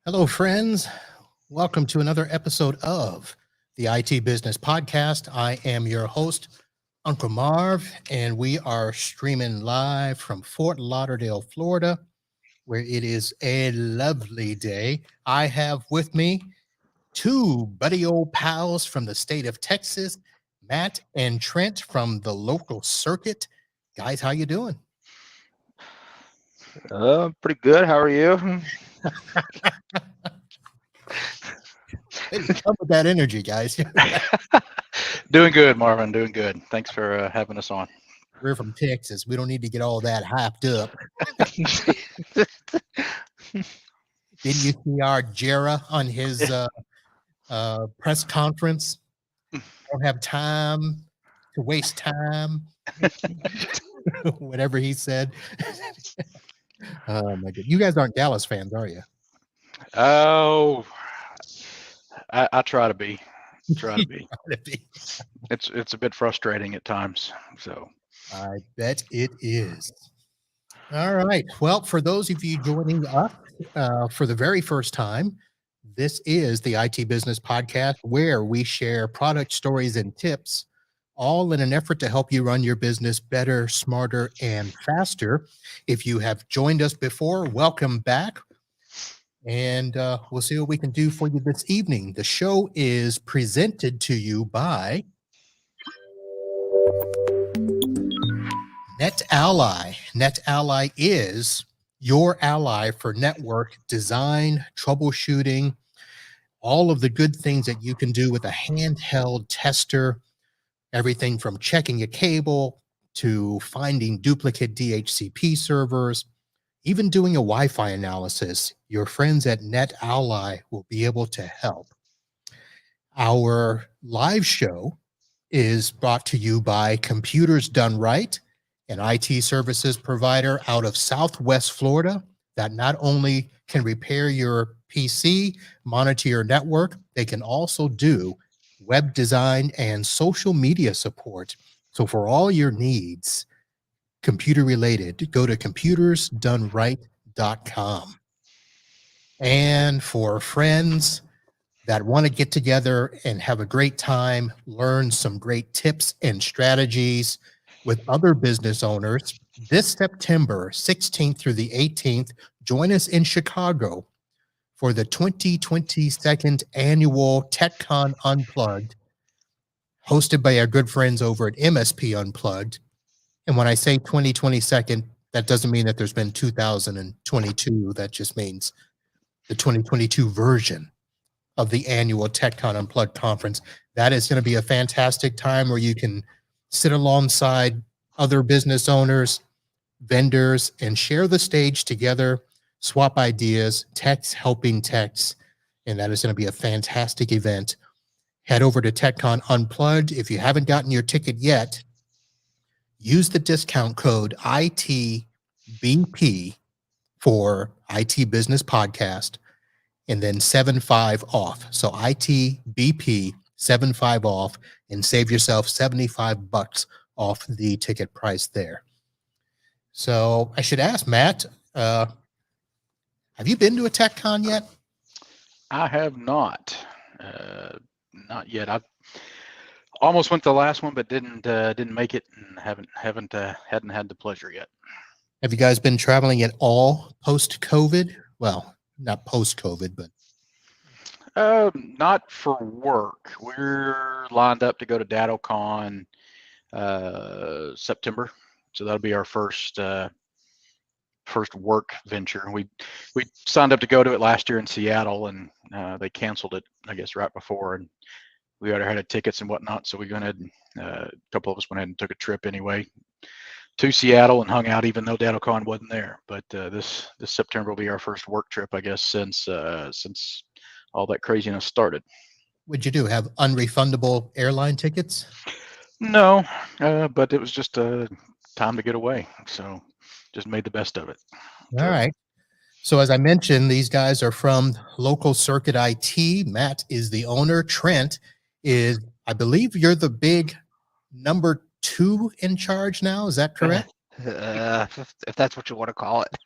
Hello, friends. Welcome to another episode of the IT Business Podcast. I am your host, Uncle Marv, and we are streaming live from Fort Lauderdale, Florida, where it is a lovely day. I have with me two buddy old pals from the state of Texas, Matt and Trent from the local circuit. Guys, how you doing? Pretty good. How are you? Come with that energy, guys. Doing good, Marvin. Doing good. Thanks for having us on. We're from Texas. We don't need to get all that hyped up. Didn't you see our Jera on his press conference? Don't have time to waste time. Whatever he said. Oh my god! You guys aren't Dallas fans, are you? Oh, I try to be. Try to be. It's a bit frustrating at times. So I bet it is. All right. Well, for those of you joining us for the very first time, this is the IT Business Podcast, where we share product stories and tips, all in an effort to help you run your business better, smarter, and faster. If you have joined us before, welcome back. And we'll see what we can do for you this evening. The show is presented to you by NetAlly. NetAlly is your ally for network design, troubleshooting, all of the good things that you can do with a handheld tester, everything from checking a cable to finding duplicate DHCP servers, even doing a Wi-Fi analysis. Your friends at NetAlly will be able to help. Our live show is brought to you by Computers Done Right, an IT services provider out of Southwest Florida that not only can repair your PC, monitor your network, they can also do web design and social media support. So for all your needs, computer related, go to computersdoneright.com. And for friends that want to get together and have a great time, learn some great tips and strategies with other business owners, this September 16th through the 18th, join us in Chicago for the 2022nd annual TechCon Unplugged, hosted by our good friends over at MSP Unplugged. And when I say 2022nd, that doesn't mean that there's been 2022. That just means the 2022 version of the annual TechCon Unplugged conference. That is going to be a fantastic time where you can sit alongside other business owners, vendors, and share the stage together, swap ideas, techs helping techs, and that is going to be a fantastic event. Head over to TechCon Unplugged. If you haven't gotten your ticket yet, use the discount code ITBP for IT Business Podcast, and then 75 off. So ITBP 75 off, and save yourself $75 off the ticket price there. So I should ask Matt, have you been to a TechCon yet? I have not. Not yet. I almost went to the last one, but didn't make it, and hadn't had the pleasure yet. Have you guys been traveling at all post-COVID? Well, not post-COVID, but not for work. We're lined up to go to DattoCon September, so that'll be our first work venture. We signed up to go to it last year in Seattle, and they canceled it, I guess, right before, and we already had tickets and whatnot, so we went ahead and a couple of us went ahead and took a trip anyway to Seattle and hung out, even though DattoCon wasn't there. But this September will be our first work trip, I guess, since all that craziness started. what'd you do? Have unrefundable airline tickets? No, but it was just a time to get away, so just made the best of it. All right. So as I mentioned, these guys are from local circuit IT. Matt is the owner. Trent is, I believe you're the big number 2 in charge now. Is that correct? If that's what you want to call it.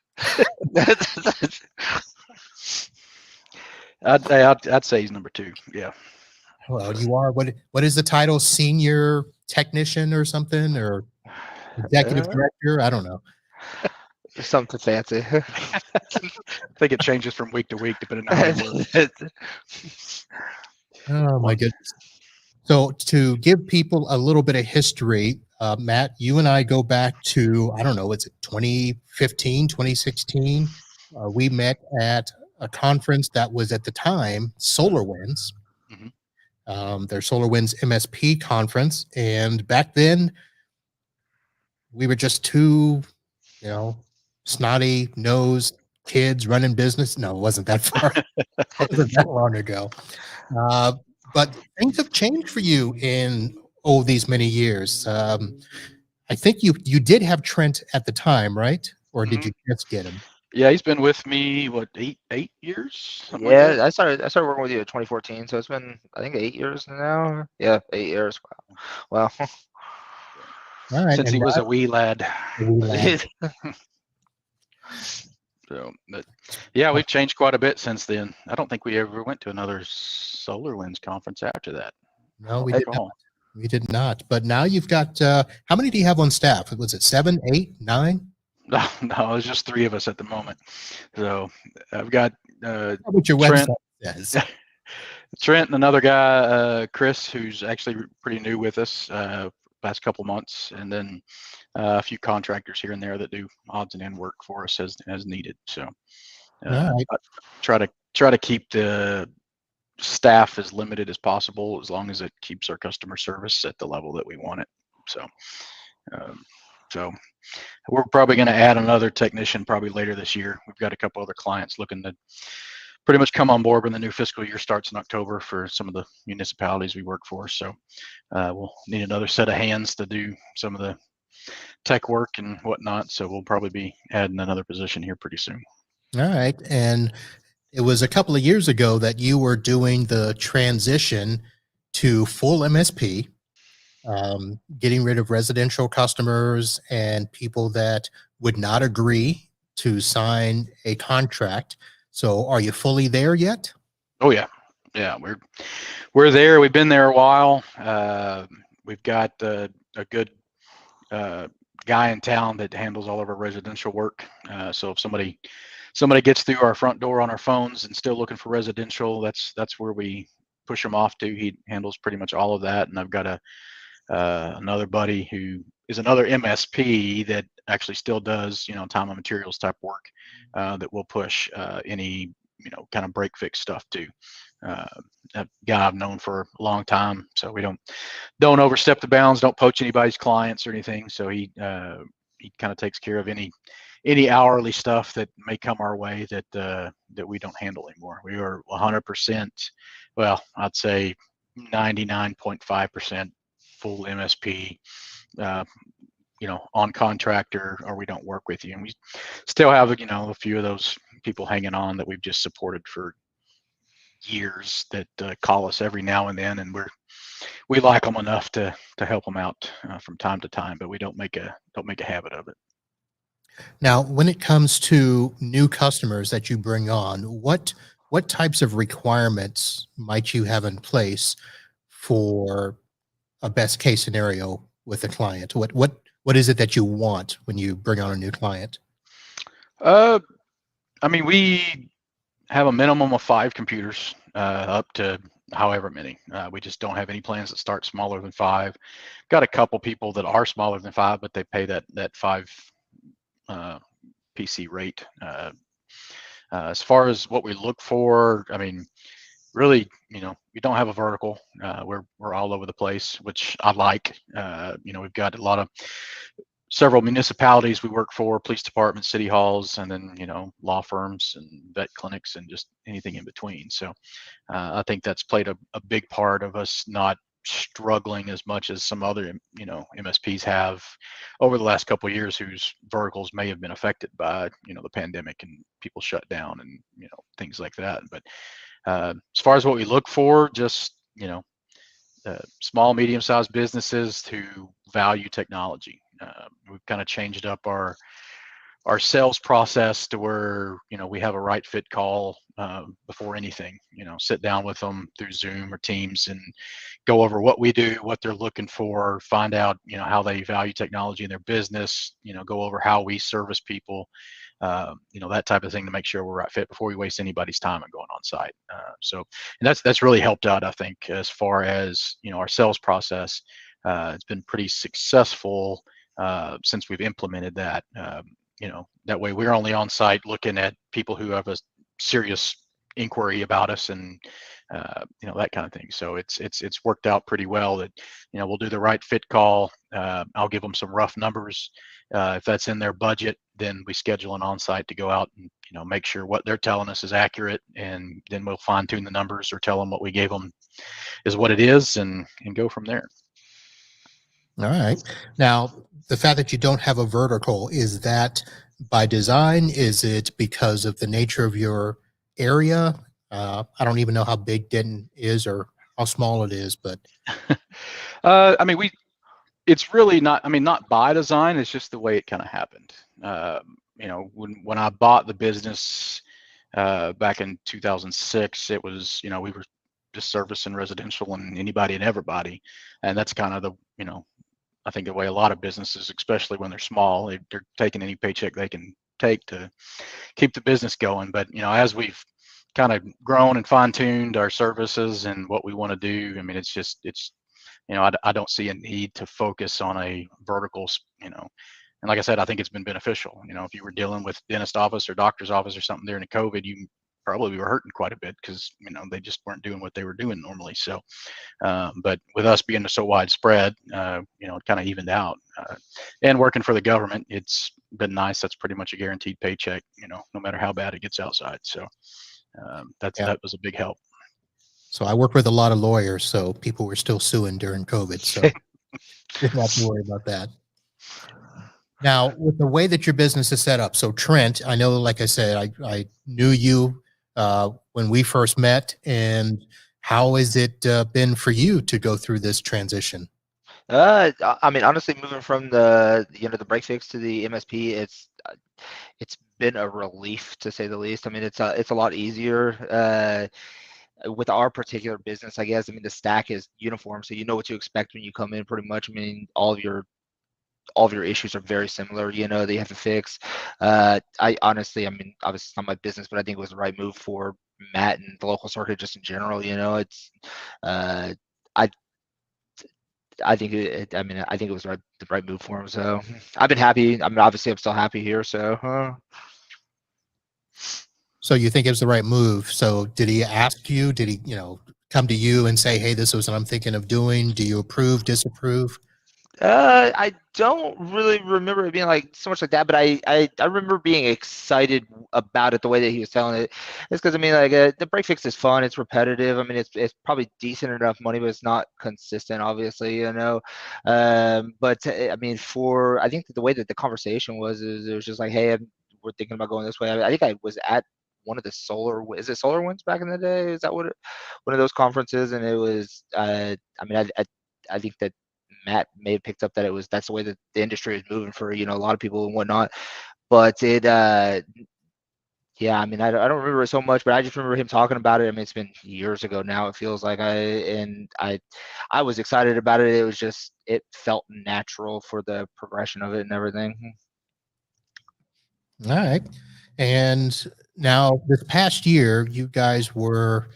I'd say he's number 2. Yeah. Well, you are what is the title? Senior technician or something, or executive Uh, director? I don't know. Something fancy. I think it changes from week to week depending on how you work. Oh my One. goodness. So to give people a little bit of history, Matt, you and I go back to, I don't know, it's 2015, 2016. We met at a conference that was at the time SolarWinds, Mhm. their SolarWinds MSP conference. And back then we were just two, you know, snotty nosed kids running business. No, it wasn't that far. It wasn't that long ago. Uh, but things have changed for you in these many years. I think you did have Trent at the time, right? Or did Mhm. you just get him? Yeah, he's been with me what 8 years, something like that. Yeah, I started working with you in 2014, so it's been I think 8 years now. Yeah, 8 years. Wow. Wow. All right, Since and he was Rod, a wee lad. the wee lad. So, but yeah, we've changed quite a bit since then. I don't think we ever went to another SolarWinds conference after that. I No, don't we did not. recall. We did not. But now you've got how many do you have on staff? Was it 7, 8, 9? No, no, it's just 3 of us at the moment. So I've got What your Trent, website says. Trent, and another guy, Chris, who's actually pretty new with us, past couple months, and then a few contractors here and there that do odds and end work for us as needed. So All right. I try to keep the staff as limited as possible, as long as it keeps our customer service at the level that we want it. So, um, so we're probably going to add another technician probably later this year. We've got a couple other clients looking to pretty much come on board when the new fiscal year starts in October for some of the municipalities we work for. So we'll need another set of hands to do some of the tech work and whatnot. So we'll probably be adding another position here pretty soon. All right. And it was a couple of years ago that you were doing the transition to full MSP, getting rid of residential customers and people that would not agree to sign a contract. So are you fully there yet? Oh yeah, yeah, we're there. We've been there a while. We've got a good uh, guy in town that handles all of our residential work. So if somebody gets through our front door on our phones and still looking for residential, that's where we push them off to. He handles pretty much all of that, and I've got another buddy who is another MSP that actually still does time and materials type work that will push any kind of break fix stuff too. Uh, a guy I've known for a long time, so we don't overstep the bounds, don't poach anybody's clients or anything. So he kind of takes care of any hourly stuff that may come our way that we don't handle anymore. We are 100%, well, I'd say 99.5% full MSP, uh, on contractor, or we don't work with you. And we still have a few of those people hanging on that we've just supported for years that call us every now and then, and we like them enough to help them out from time to time, but we don't make a habit of it. Now, when it comes to new customers that you bring on, what types of requirements might you have in place for a best case scenario with a client? What is it that you want when you bring on a new client? Uh, I mean, we have a minimum of 5 computers, up to however many. We just don't have any plans that start smaller than 5. Got a couple people that are smaller than 5, but they pay that 5 uh, PC rate. As far as what we look for, I mean, really, we don't have a vertical. We're all over the place, which I like. We've got a lot of several municipalities we work for, police departments, city halls, and then law firms and vet clinics and just anything in between. So I think that's played a big part of us not struggling as much as some other MSPs have over the last couple of years, whose verticals may have been affected by the pandemic and people shut down and things like that. But as far as what we look for, just small, medium-sized businesses who value technology. We've kind of changed up our our sales process to where, we have a right fit call before anything, sit down with them through Zoom or Teams and go over what we do, what they're looking for, find out, how they value technology in their business, go over how we service people, that type of thing to make sure we're right fit before we waste anybody's time and going on site. And that's really helped out, I think, as far as, our sales process. It's been pretty successful since we've implemented that. That way we're only on site looking at people who have a serious inquiry about us and that kind of thing. So it's worked out pretty well that, we'll do the right fit call. I'll give them some rough numbers. If that's in their budget, then we schedule an on-site to go out and, make sure what they're telling us is accurate, and then we'll fine tune the numbers or tell them what we gave them is what it is, and go from there. All right. Now, the fact that you don't have a vertical, is that by design? Is it because of the nature of your area? I don't even know how big Denton is or how small it is, but I mean, it's really not, not by design, it's just the way it kind of happened. When I bought the business back in 2006, it was, we were just servicing residential and anybody and everybody. And that's kind of the, I think the way a lot of businesses, especially when they're small, they're taking any paycheck they can take to keep the business going. But, as we've kind of grown and fine-tuned our services and what we want to do, I don't see a need to focus on a vertical, and like I said, I think it's been beneficial. If you were dealing with dentist office or doctor's office or something during the COVID, you probably were hurting quite a bit because, they just weren't doing what they were doing normally. So, but with us being so widespread, it kind of evened out. And working for the government, it's been nice. That's pretty much a guaranteed paycheck, no matter how bad it gets outside. So that was a big help. so I work with a lot of lawyers, so people were still suing during COVID. So didn't have to worry about that. Now, with the way that your business is set up, so Trent, I know, like I said, I knew you when we first met, and how has it been for you to go through this transition? Honestly, moving from the break fix to the MSP, it's been a relief, to say the least. It's a lot easier with our particular business, I guess. The stack is uniform, so you know what to expect when you come in, pretty much. All of your issues are very similar, that you have to fix. I honestly, obviously it's not my business, but I think it was the right move for Matt and the local circuit just in general. It's I think I think it was the right move for him. So I've been happy. Obviously I'm still happy here. So. So you think it was the right move? So did he ask you? Did he, come to you and say, "Hey, this is what I'm thinking of doing"? Do you approve, disapprove? I don't really remember it being like so much like that, but I remember being excited about it the way that he was telling it. It's because the break fix is fun, it's repetitive. It's probably decent enough money, but it's not consistent, obviously, But I think that the way that the conversation was, it was just like, hey, we're thinking about going this way. I think I was at one of the is it SolarWinds back in the day? Is that one of those conferences? And it was I think that Matt may have picked up that that's the way that the industry is moving for a lot of people and whatnot. But it yeah, I don't remember it so much, but I just remember him talking about it. It's been years ago now, it feels like. I was excited about it. It was just, it felt natural for the progression of it and everything. All right. And now this past year, you guys were,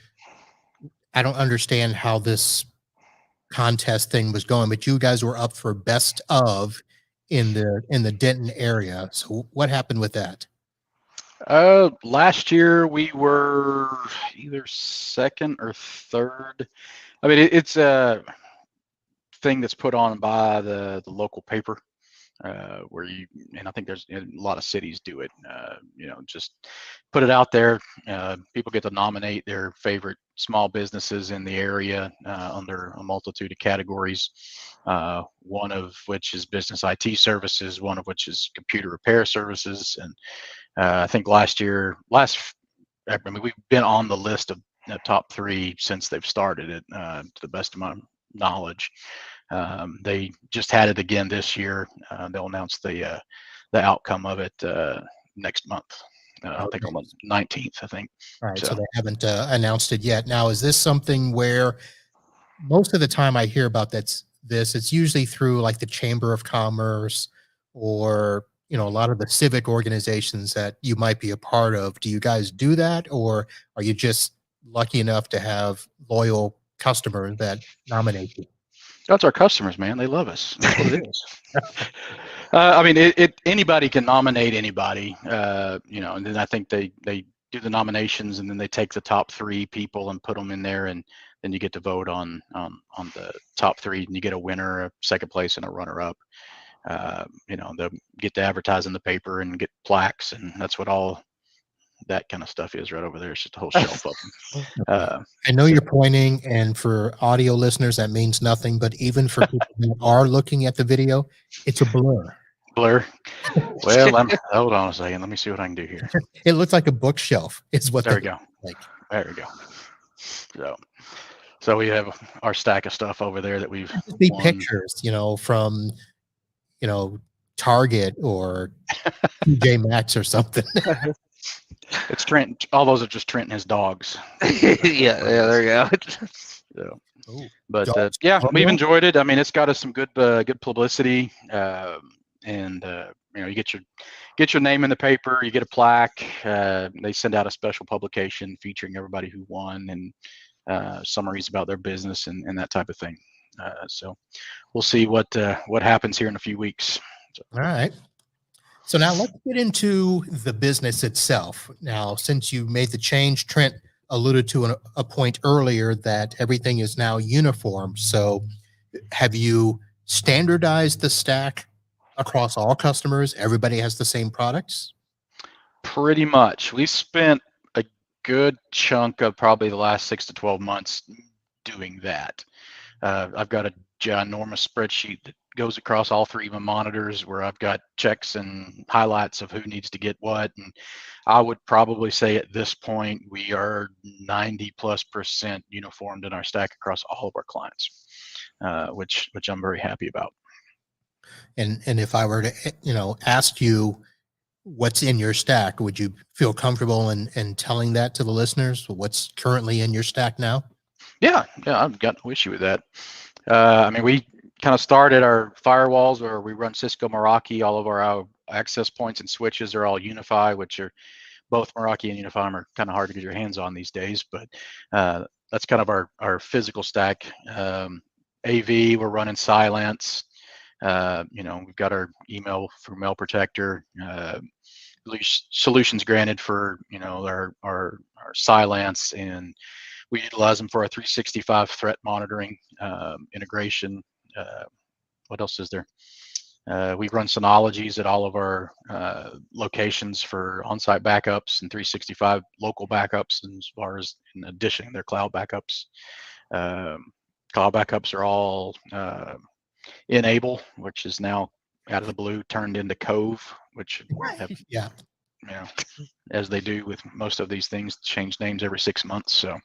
I don't understand how this contest thing was going, but you guys were up for best of in the Denton area. So what happened with that? Last year we were either second or third. It's a thing that's put on by the local paper, where and I think there's a lot of cities do it. Just put it out there. People get to nominate their favorite small businesses in the area under a multitude of categories. One of which is business IT services, one of which is computer repair services, and I think we've been on the list of the top 3 since they've started it, to the best of my knowledge. They just had it again this year. They'll announce the outcome of it next month. I think Okay. on the 19th, I think. All right, so So they haven't announced it yet. Now, is this something where most of the time I hear about it's usually through like the Chamber of Commerce or a lot of the civic organizations that you might be a part of. Do you guys do that, or are you just lucky enough to have loyal customers that nominate you? that's our customers, man. They love us. That's what it is. I mean, anybody can nominate anybody, and then I think they do the nominations, and then they take the top 3 people and put them in there, and then you get to vote on the top 3, and you get a winner, a second place, and a runner-up. They'll get to advertise in the paper and get plaques, and that's what all that kind of stuff is right over there. It's just a whole shelf of them. I know So- you're pointing, and for audio listeners, that means nothing, but even for people who are looking at the video, it's a blur. Blur. Well, hold on a second. Let me see what I can do here. It looks like a bookshelf. Is what There they we go. like. There we go. So we have our stack of stuff over there that we've Be won. pictures, from Target or TJ Maxx or something. It's Trent. All those are just Trent and his dogs. Yeah, there you go. So, Ooh, but dogs yeah, promo? we've enjoyed it. I mean, it's got us some good publicity, and you get your name in the paper, you get a plaque. They send out a special publication featuring everybody who won and summaries about their business and that type of thing. So we'll see what happens here in a few weeks. So. All right. So now let's get into the business itself. Now, since you made the change, Trent alluded to a point earlier that everything is now uniform. So have you standardized the stack across all customers? Everybody has the same products? Pretty much. We spent a good chunk of probably the last 6 to 12 months doing that. I've got a ginormous spreadsheet that goes across all 3 of my monitors where I've got checks and highlights of who needs to get what. And I would probably say at this point, we are 90+% uniformed in our stack across all of our clients, which I'm very happy about. And if I were to, ask you what's in your stack, would you feel comfortable in telling that to the listeners? What's currently in your stack now? Yeah, I've got no issue with that. I mean, we kind of started our firewalls where we run Cisco Meraki. All of our access points and switches are all Unify, which are both Meraki and Unify are kind of hard to get your hands on these days, but that's kind of our physical stack. AV, we're running Silence. We've got our email through Mail Protector. Solutions granted for our Silence, and we utilize them for our 365 threat monitoring integration. What else is there? We run Synologies at all of our locations for on-site backups and 365 local backups, and as far as in addition to their cloud backups. Cloud backups are all Enable, which is now out of the blue turned into Cove, which have, Yeah. As they do with most of these things, change names every 6 months. So,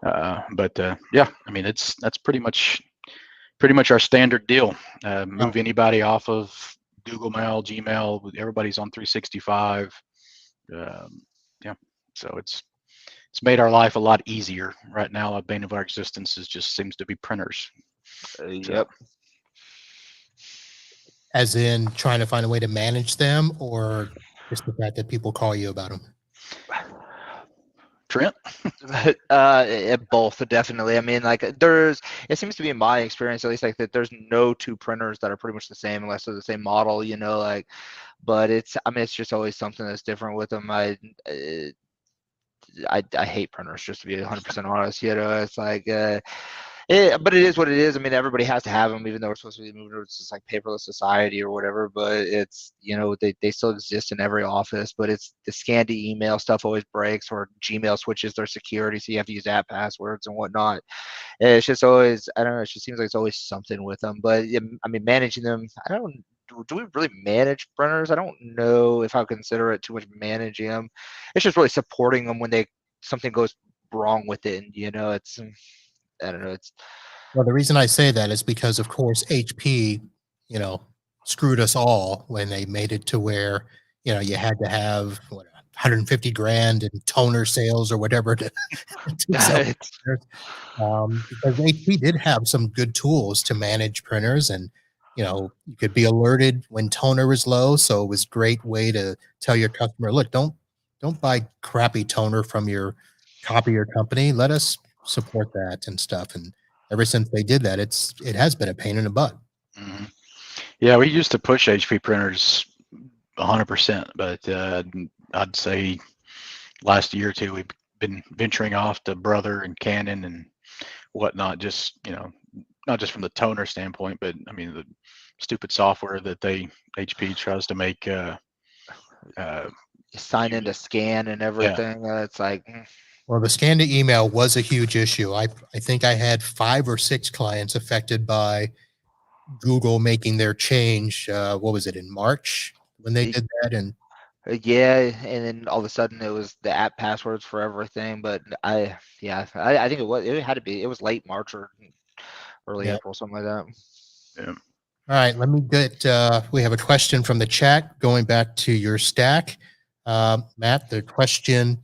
I mean, that's pretty much our standard deal. Move anybody off of Google Mail, Gmail. Everybody's on 365. So it's made our life a lot easier. Right now, a bane of our existence just seems to be printers. Yep. As in trying to find a way to manage them, or just the fact that people call you about them? Trent? Both, definitely. I mean, like it seems to be in my experience, at least, like that there's no 2 printers that are pretty much the same unless they're the same model, but it's just always something that's different with them. I hate printers, just to be 100% honest. It's like, but it is what it is. I mean, everybody has to have them, even though we're supposed to be moving towards this like paperless society or whatever. But it's they still exist in every office. But it's the Scandi email stuff always breaks, or Gmail switches their security, so you have to use app passwords and whatnot. And it's just always, I don't know. It just seems like it's always something with them. But I mean, managing them, I don't. Do we really manage printers? I don't know if I would consider it too much managing them. It's just really supporting them when something goes wrong with it, and it's. I don't know. Well, the reason I say that is because, of course, HP, screwed us all when they made it to where, you had to have 150 grand in toner sales or whatever to sell It's- printers. Because HP did have some good tools to manage printers, and you could be alerted when toner was low. So it was a great way to tell your customer, look, don't buy crappy toner from your copier company. Let us support that and stuff. And ever since they did that, it has been a pain in the butt. Hmm. Yeah, we used to push HP printers 100%, but I'd say last year or two we've been venturing off to Brother and Canon and whatnot. Just not just from the toner standpoint, but I mean the stupid software that HP tries to make. you sign in to scan and Yeah. everything. It's like, Well, the scan to email was a huge issue. I think I had 5 or 6 clients affected by Google making their change. What was it, in March when they did that? And yeah, and then all of a sudden it was the app passwords for everything. But yeah, I think it had to be, it was late March or early yeah. April, something like that. Yeah. All right, let me get. We have a question from the chat going back to your stack, Matt. The question: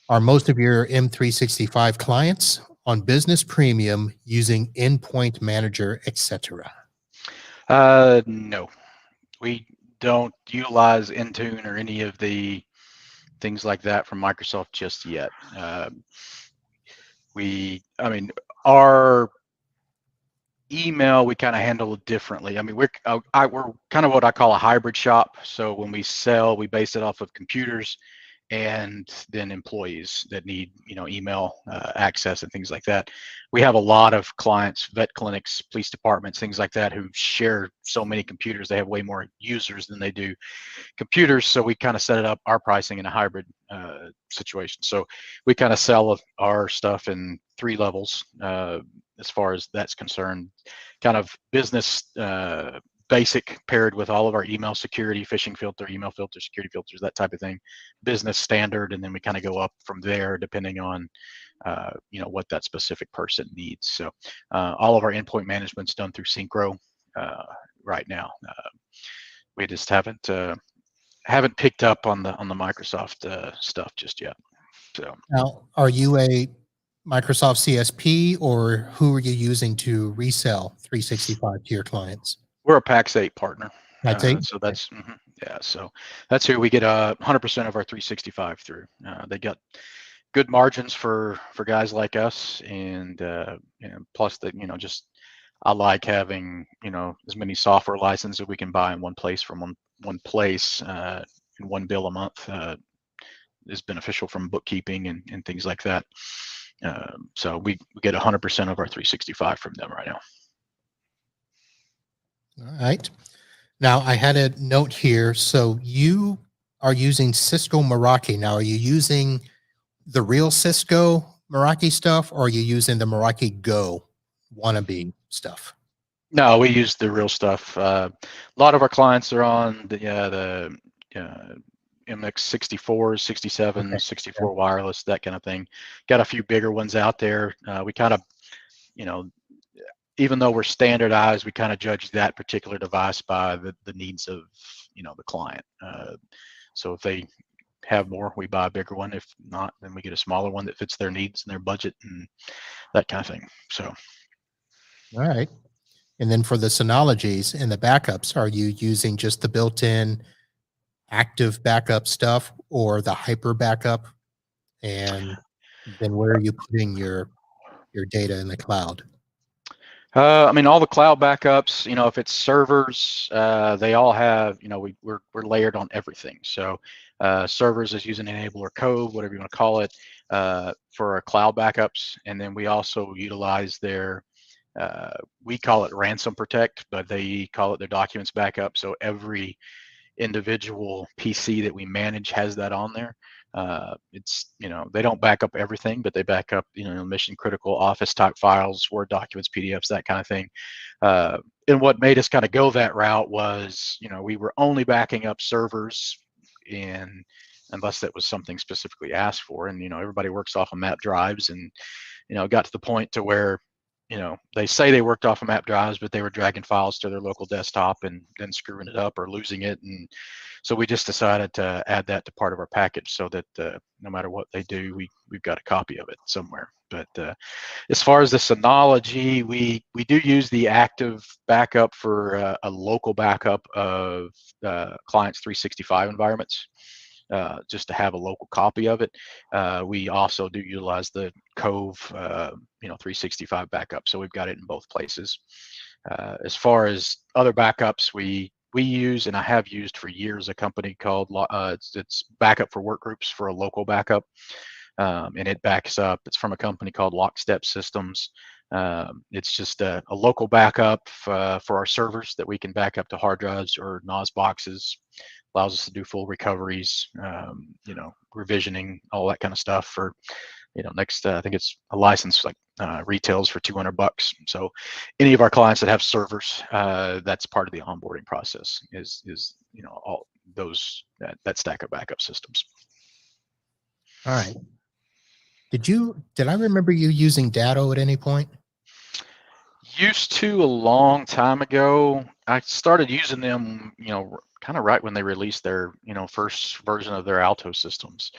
are most of your M365 clients on Business Premium using Endpoint Manager, etc.? No, we don't utilize Intune or any of the things like that from Microsoft just yet. I mean, our email we kind of handle it differently. I mean, we're kind of what I call a hybrid shop. So when we sell, we base it off of computers and then employees that need email access and things like that. We have a lot of clients, vet clinics, police departments, things like that, who share so many computers. They have way more users than they do computers. So we kind of set it up our pricing in a hybrid situation. So we kind of sell our stuff in 3 levels as far as that's concerned. Kind of business basic paired with all of our email security, phishing filter, email filter, security filters, that type of thing. Business standard, and then we kind of go up from there depending on what that specific person needs. So all of our endpoint management's done through Synchro right now. We just haven't picked up on the Microsoft stuff just yet. So Now, are you a Microsoft CSP, or who are you using to resell 365 to your clients? we're a PAX8 partner. That's eight. So that's yeah. So that's who we get 100% of our 365 through. They got good margins for guys like us, and plus that just I like having as many software licenses that we can buy in one place from one place in one bill a month is beneficial from bookkeeping and things like that. So we get 100% of our 365 from them right now. All right. Now, I had a note here. So you are using Cisco Meraki. Now, are you using the real Cisco Meraki stuff, or are you using the Meraki Go wannabe stuff? No, we use the real stuff. A lot of our clients are on the MX64s, 67, Okay. 64 wireless, that kind of thing. Got a few bigger ones out there. We kind of, even though we're standardized, we kind of judge that particular device by the needs of, the client. So if they have more, we buy a bigger one. If not, then we get a smaller one that fits their needs and their budget and that kind of thing. So. All right. And then for the Synologies and the backups, are you using just the built-in active backup stuff or the hyper backup? And then where are you putting your data in the cloud? I mean, all the cloud backups, if it's servers, they all have, we're layered on everything. So servers is using enabler code, whatever you want to call it, for our cloud backups. And then we also utilize their, we call it ransom protect, but they call it their documents backup. So every individual PC that we manage has that on there. It's they don't back up everything, but they back up mission critical office type files, Word documents, PDFs, that kind of thing. And what made us kind of go that route was we were only backing up servers in unless that was something specifically asked for, and everybody works off of map drives, and it got to the point to where they say they worked off of map drives, but they were dragging files to their local desktop and then screwing it up or losing it. And so we just decided to add that to part of our package so that no matter what they do, we've got a copy of it somewhere. But as far as the Synology, we do use the active backup for a local backup of clients' 365 environments. Just to have a local copy of it. We also do utilize the Cove, 365 backup, so we've got it in both places. As far as other backups, we use, and I have used for years, a company called it's backup for work groups for a local backup, and it backs up. It's from a company called Lockstep Systems. It's just a local backup for our servers that we can back up to hard drives or NOS boxes. Allows us to do full recoveries, revisioning, all that kind of stuff for, next, I think it's a license like retails for $200. So any of our clients that have servers, that's part of the onboarding process is all those, that stack of backup systems. All right. Did I remember you using Datto at any point? Used to a long time ago. I started using them, kind of right when they released their, first version of their Alto systems.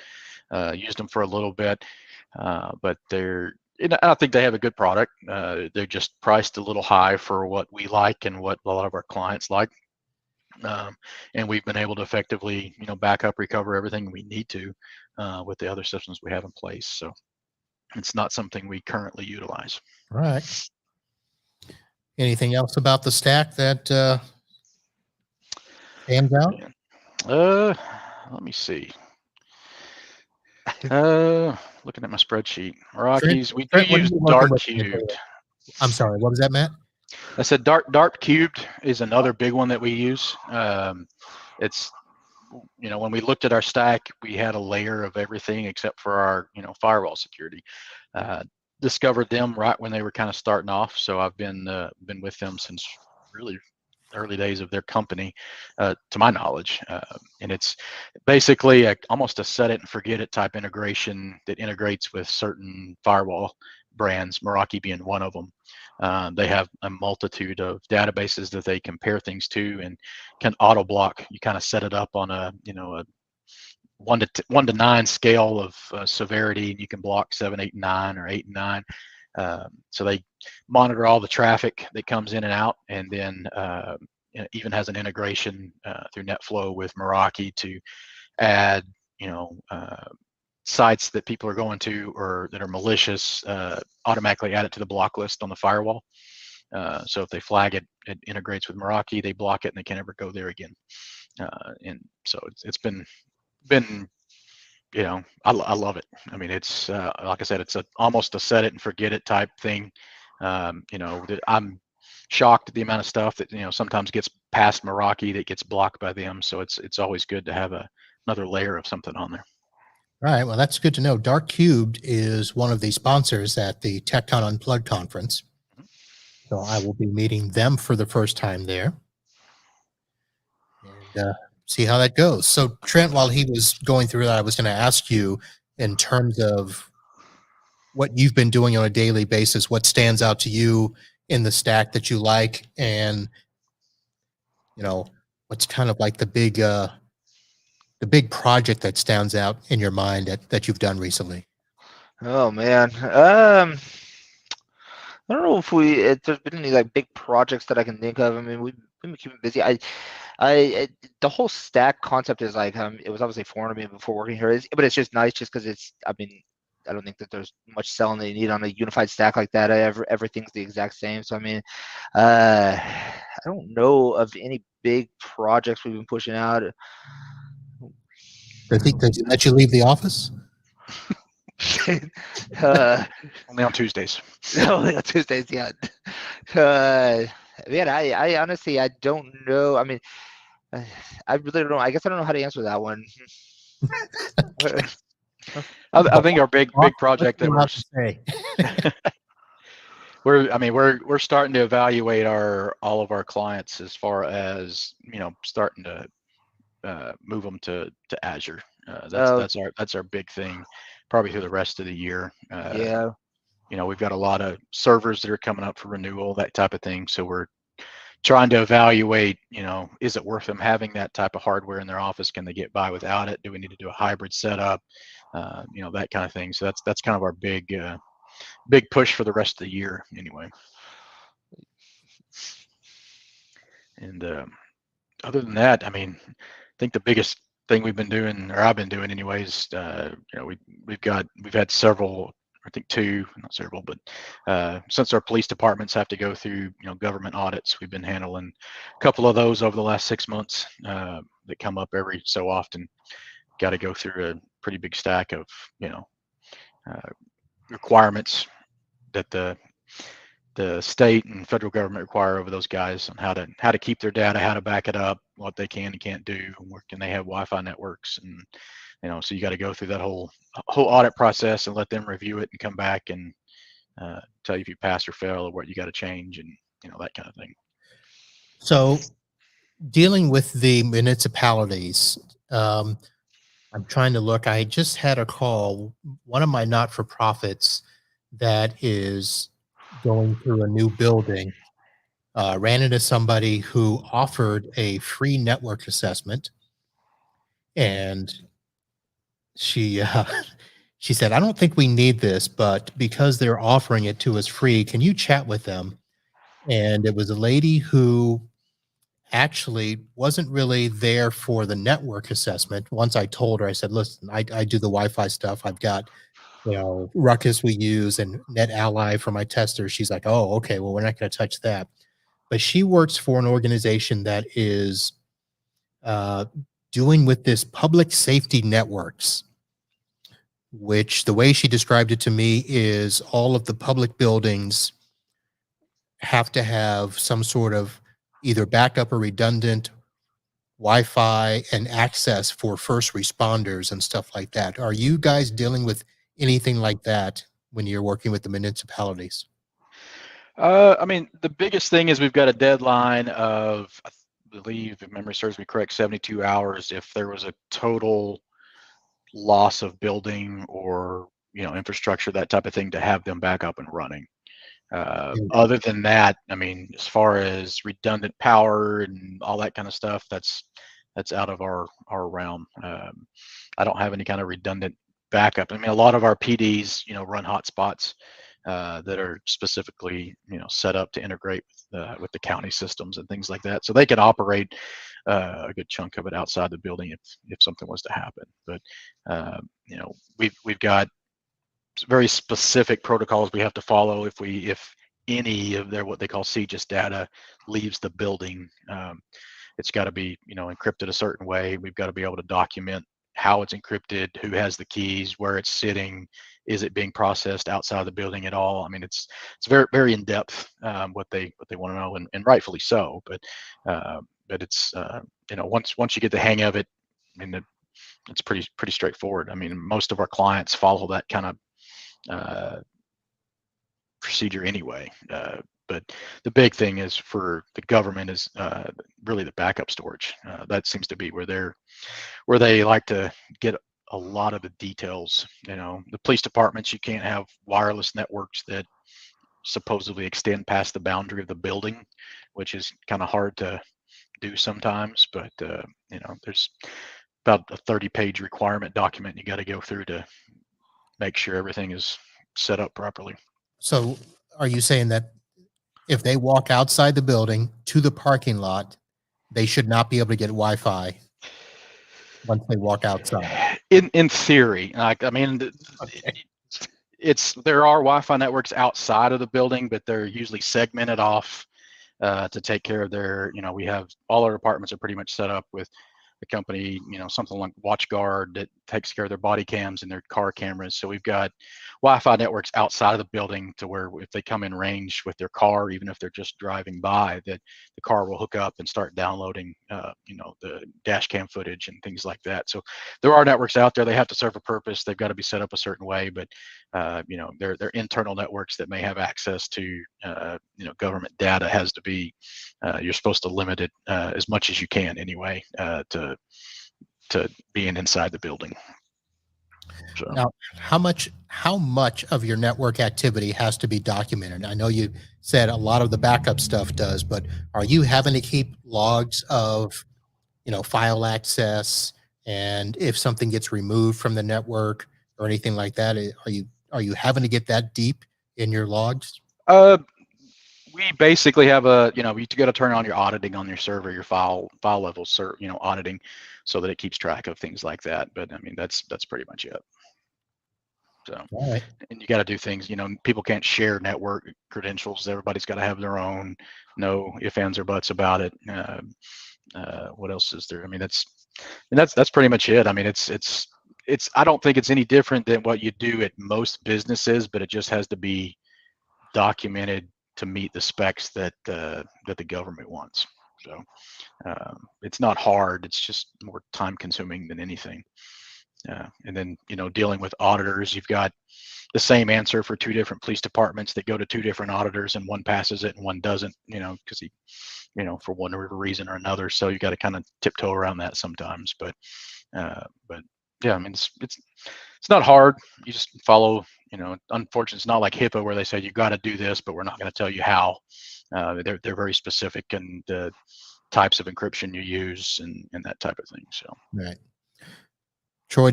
Used them for a little bit, but I think they have a good product. They're just priced a little high for what we like and what a lot of our clients like. And we've been able to effectively, back up, recover everything we need to with the other systems we have in place. So it's not something we currently utilize. All right. Anything else about the stack that stands out? Let me see. Looking at my spreadsheet, Rockies. We do use Dart Cubed. I'm sorry, what was that, Matt? I said Dart Cubed is another big one that we use. It's, when we looked at our stack, we had a layer of everything except for our, firewall security. Discovered them right when they were kind of starting off. So I've been with them since really early days of their company, to my knowledge. And it's basically almost a set it and forget it type integration that integrates with certain firewall brands, Meraki being one of them. They have a multitude of databases that they compare things to and can auto block. You kind of set it up on a 1 to 9 scale of severity, and you can block 7, 8, and 9, or 8 and 9. So they monitor all the traffic that comes in and out, and then it even has an integration through NetFlow with Meraki to add, sites that people are going to or that are malicious, automatically add it to the block list on the firewall. So if they flag it, it integrates with Meraki, they block it, and they can't ever go there again. And so it's been I love it. I mean, it's like I said, it's almost a set it and forget it type thing. I'm shocked at the amount of stuff that sometimes gets past Meraki that gets blocked by them. So it's always good to have another layer of something on there. All right, well, that's good to know. Dark Cubed is one of the sponsors at the TechCon Unplugged conference. So I will be meeting them for the first time there. And see how that goes. So Trent, while he was going through that, I was going to ask you in terms of what you've been doing on a daily basis, what stands out to you in the stack that you like, and what's kind of like the big project that stands out in your mind that you've done recently. Oh man, I don't know if there's been any like big projects that I can think of. I mean, we've been keeping busy. The whole stack concept is like it was obviously foreign to me before working here, but it's just nice just because I don't think that there's much selling that you need on a unified stack like that. Everything's the exact same. So I mean, I don't know of any big projects we've been pushing out. Does he let you leave the office? Only on Tuesdays. Only on Tuesdays, yeah. Man, I honestly, I don't know. I mean, I really don't know. I guess I don't know how to answer that one. I think our big project that we're starting to evaluate all of our clients as far as starting to move them to Azure. That's our big thing, probably through the rest of the year. Yeah. we've got a lot of servers that are coming up for renewal, that type of thing. So we're trying to evaluate, is it worth them having that type of hardware in their office? Can they get by without it? Do we need to do a hybrid setup? That kind of thing. So that's kind of our big push for the rest of the year anyway. And other than that, I mean, I think the biggest thing we've been doing, or I've been doing anyways, we've had several, I think two, not several, but since our police departments have to go through, government audits, we've been handling a couple of those over the last 6 months that come up every so often. Got to go through a pretty big stack of, requirements that the state and federal government require over those guys on how to keep their data, how to back it up, what they can and can't do, where can they have Wi-Fi networks, and so you got to go through that whole audit process and let them review it and come back and tell you if you pass or fail or what you got to change and that kind of thing. So, dealing with the municipalities, I'm trying to look. I just had a call. One of my not-for-profits that is going through a new building ran into somebody who offered a free network assessment, and she she said, "I don't think we need this, but because they're offering it to us free, can you chat with them?" And it was a lady who actually wasn't really there for the network assessment. Once I told her, I said, "Listen, I do the Wi-Fi stuff. I've got, Ruckus we use and Net Ally for my testers." She's like, "Oh, okay. Well, we're not going to touch that." But she works for an organization that is uh, doing with this public safety networks, which the way she described it to me is all of the public buildings have to have some sort of either backup or redundant Wi-Fi and access for first responders and stuff like that. Are you guys dealing with anything like that when you're working with the municipalities? I mean, the biggest thing is we've got a deadline of, I believe, if memory serves me correct, 72 hours if there was a total loss of building or infrastructure, that type of thing, to have them back up and running. Other than that, I mean, as far as redundant power and all that kind of stuff, that's out of our realm. I don't have any kind of redundant backup. I mean, a lot of our PDs, run hotspots that are specifically, set up to integrate with the county systems and things like that, so they can operate a good chunk of it outside the building if something was to happen. But we've got very specific protocols we have to follow if any of their what they call CGIS data leaves the building. It's got to be encrypted a certain way. We've got to be able to document how it's encrypted, who has the keys, where it's sitting, is it being processed outside of the building at all. I mean, it's very, very in depth what they want to know, and rightfully so. But it's once you get the hang of it, I mean, it's pretty straightforward. I mean, most of our clients follow that kind of procedure anyway. But the big thing is for the government is really the backup storage. That seems to be where they like to get a lot of the details. The police departments, you can't have wireless networks that supposedly extend past the boundary of the building, which is kind of hard to do sometimes. But there's about a 30-page requirement document you got to go through to make sure everything is set up properly. So are you saying that if they walk outside the building to the parking lot, they should not be able to get Wi-Fi once they walk outside? In theory, I mean, Okay. there are Wi-Fi networks outside of the building, but they're usually segmented off to take care of their. We have all our apartments are pretty much set up with a company, something like WatchGuard that takes care of their body cams and their car cameras. So we've got Wi-Fi networks outside of the building to where if they come in range with their car, even if they're just driving by, that the car will hook up and start downloading, the dash cam footage and things like that. So there are networks out there. They have to serve a purpose. They've got to be set up a certain way, but they're internal networks that may have access to, government data. Has to be, you're supposed to limit it as much as you can anyway, to being inside the building. So. Now, how much of your network activity has to be documented? I know you said a lot of the backup stuff does, but are you having to keep logs of, file access, and if something gets removed from the network or anything like that, are you having to get that deep in your logs? We basically have you got to turn on your auditing on your server, your file level, auditing, so that it keeps track of things like that. But I mean, that's pretty much it. So, All right. and you got to do things, people can't share network credentials. Everybody's got to have their own. No ifs, ands, or buts about it. What else is there? I mean, that's pretty much it. I mean, it's. I don't think it's any different than what you do at most businesses, but it just has to be documented to meet the specs that the government wants. So it's not hard. It's just more time consuming than anything. And then, dealing with auditors, you've got the same answer for two different police departments that go to two different auditors, and one passes it and one doesn't, because he, for whatever reason or another. So you got to kind of tiptoe around that sometimes. But yeah, I mean, it's not hard. You just follow, unfortunately, it's not like HIPAA where they say you got to do this, but we're not going to tell you how. They're very specific, and the types of encryption you use and that type of thing. So. Right. Troy,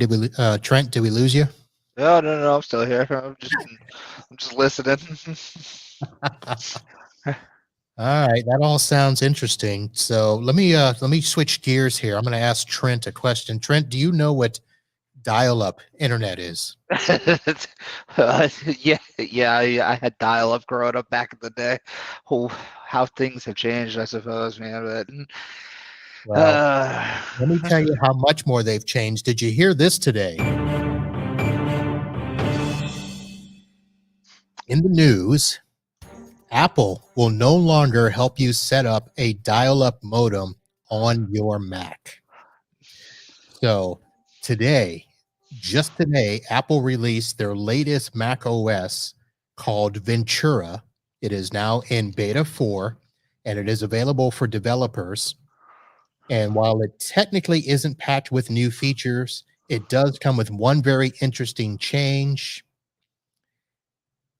Trent, did we lose you? No, I'm still here. I'm just listening. All right, that all sounds interesting. So let me switch gears here. I'm going to ask Trent a question. Trent, do you know what dial-up internet is? Yeah, I had dial-up growing up back in the day. Oh, how things have changed, I suppose, man. But well, let me tell you how much more they've changed. Did you hear this today? In the news, Apple will no longer help you set up a dial-up modem on your Mac. So today, just today, Apple released their latest Mac OS called Ventura. It is now in beta 4, and it is available for developers. And while it technically isn't packed with new features, it does come with one very interesting change.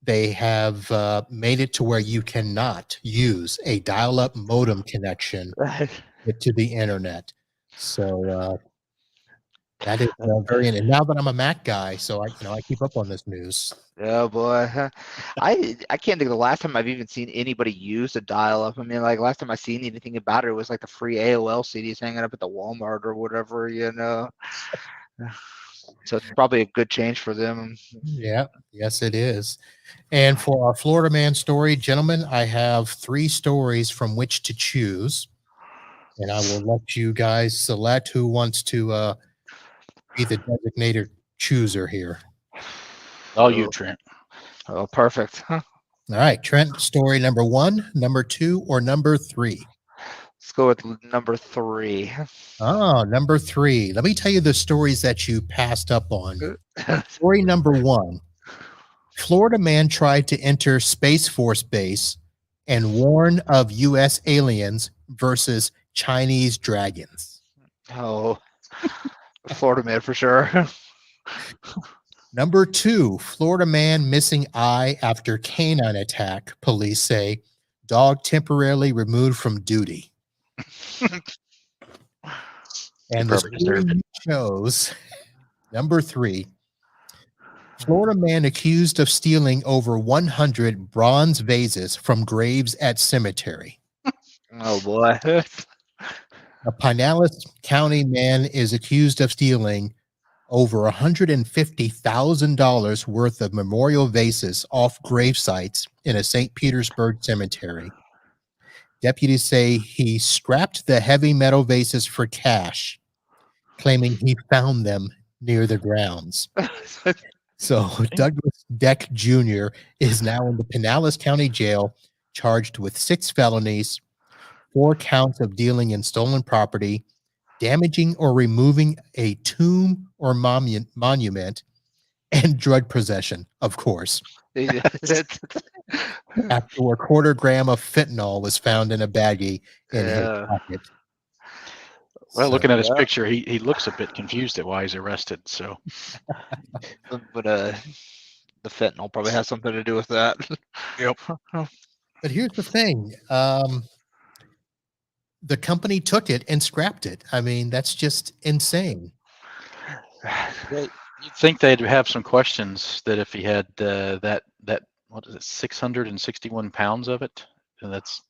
They have made it to where you cannot use a dial-up modem connection to the internet. So that is very. And now that I'm a Mac guy, so I keep up on this news. Oh boy, I can't think of the last time I've even seen anybody use a dial-up. I mean, like last time I seen anything about it was like the free AOL CDs hanging up at the Walmart or whatever, So it's probably a good change for them. Yeah, yes, it is. And for our Florida man story, gentlemen, I have 3 stories from which to choose, and I will let you guys select who wants to be the designated chooser here. All you, Trent. Oh, perfect. All right, Trent, story number 1, number 2, or number 3? Let's go with number 3. Oh, number 3. Let me tell you the stories that you passed up on. Story number 1. Florida man tried to enter Space Force base and warn of U.S. aliens versus Chinese dragons. Oh, Florida man for sure. Number 2, Florida man missing eye after canine attack. Police say dog temporarily removed from duty. And the story you chose, number 3, Florida man accused of stealing over 100 bronze vases from graves at cemetery. Oh boy. A Pinellas County man is accused of stealing over $150,000 worth of memorial vases off grave sites in a St. Petersburg cemetery. Deputies say he scrapped the heavy metal vases for cash, claiming he found them near the grounds. So Douglas Deck Jr. is now in the Pinellas County Jail, charged with 6 felonies, 4 counts of dealing in stolen property, damaging or removing a tomb or monument, and drug possession, of course. After a quarter gram of fentanyl was found in a baggie in his pocket. Well, looking at his Yeah. picture, he looks a bit confused at why he's arrested. So But the fentanyl probably has something to do with that. Yep. But here's the thing. The company took it and scrapped it. I mean, that's just insane. you'd think they'd have some questions that if he had that what is it, 661 pounds of it, and that's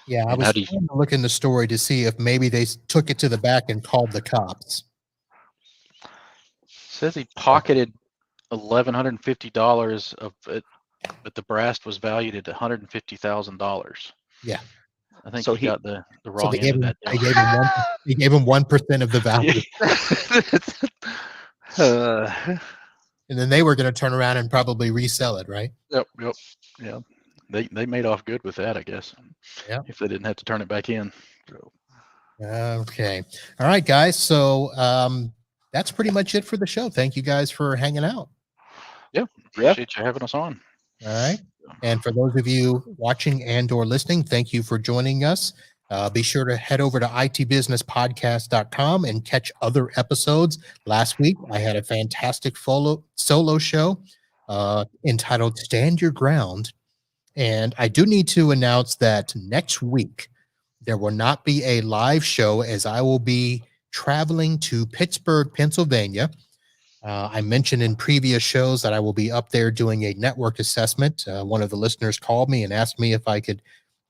Yeah, I And was how do you- trying to look in the story to see if maybe they took it to the back and called the cops. says he pocketed $1,150 of it, but the brass was valued at $150,000. Yeah. I think So he got the So wrong they end gave of him, that they deal. gave him one. They gave him 1% of the value, and then they were going to turn around and probably resell it, right? Yep. Yeah. They made off good with that, I guess. Yeah. If they didn't have to turn it back in. So, Okay. All right, guys. So that's pretty much it for the show. Thank you guys for hanging out. appreciate you having us on. All right. And for those of you watching and or listening, thank you for joining us. Be sure to head over to itbusinesspodcast.com and catch other episodes. Last week, I had a fantastic solo show entitled Stand Your Ground. And I do need to announce that next week, there will not be a live show as I will be traveling to Pittsburgh, Pennsylvania. I mentioned in previous shows that I will be up there doing a network assessment. One of the listeners called me and asked me if I could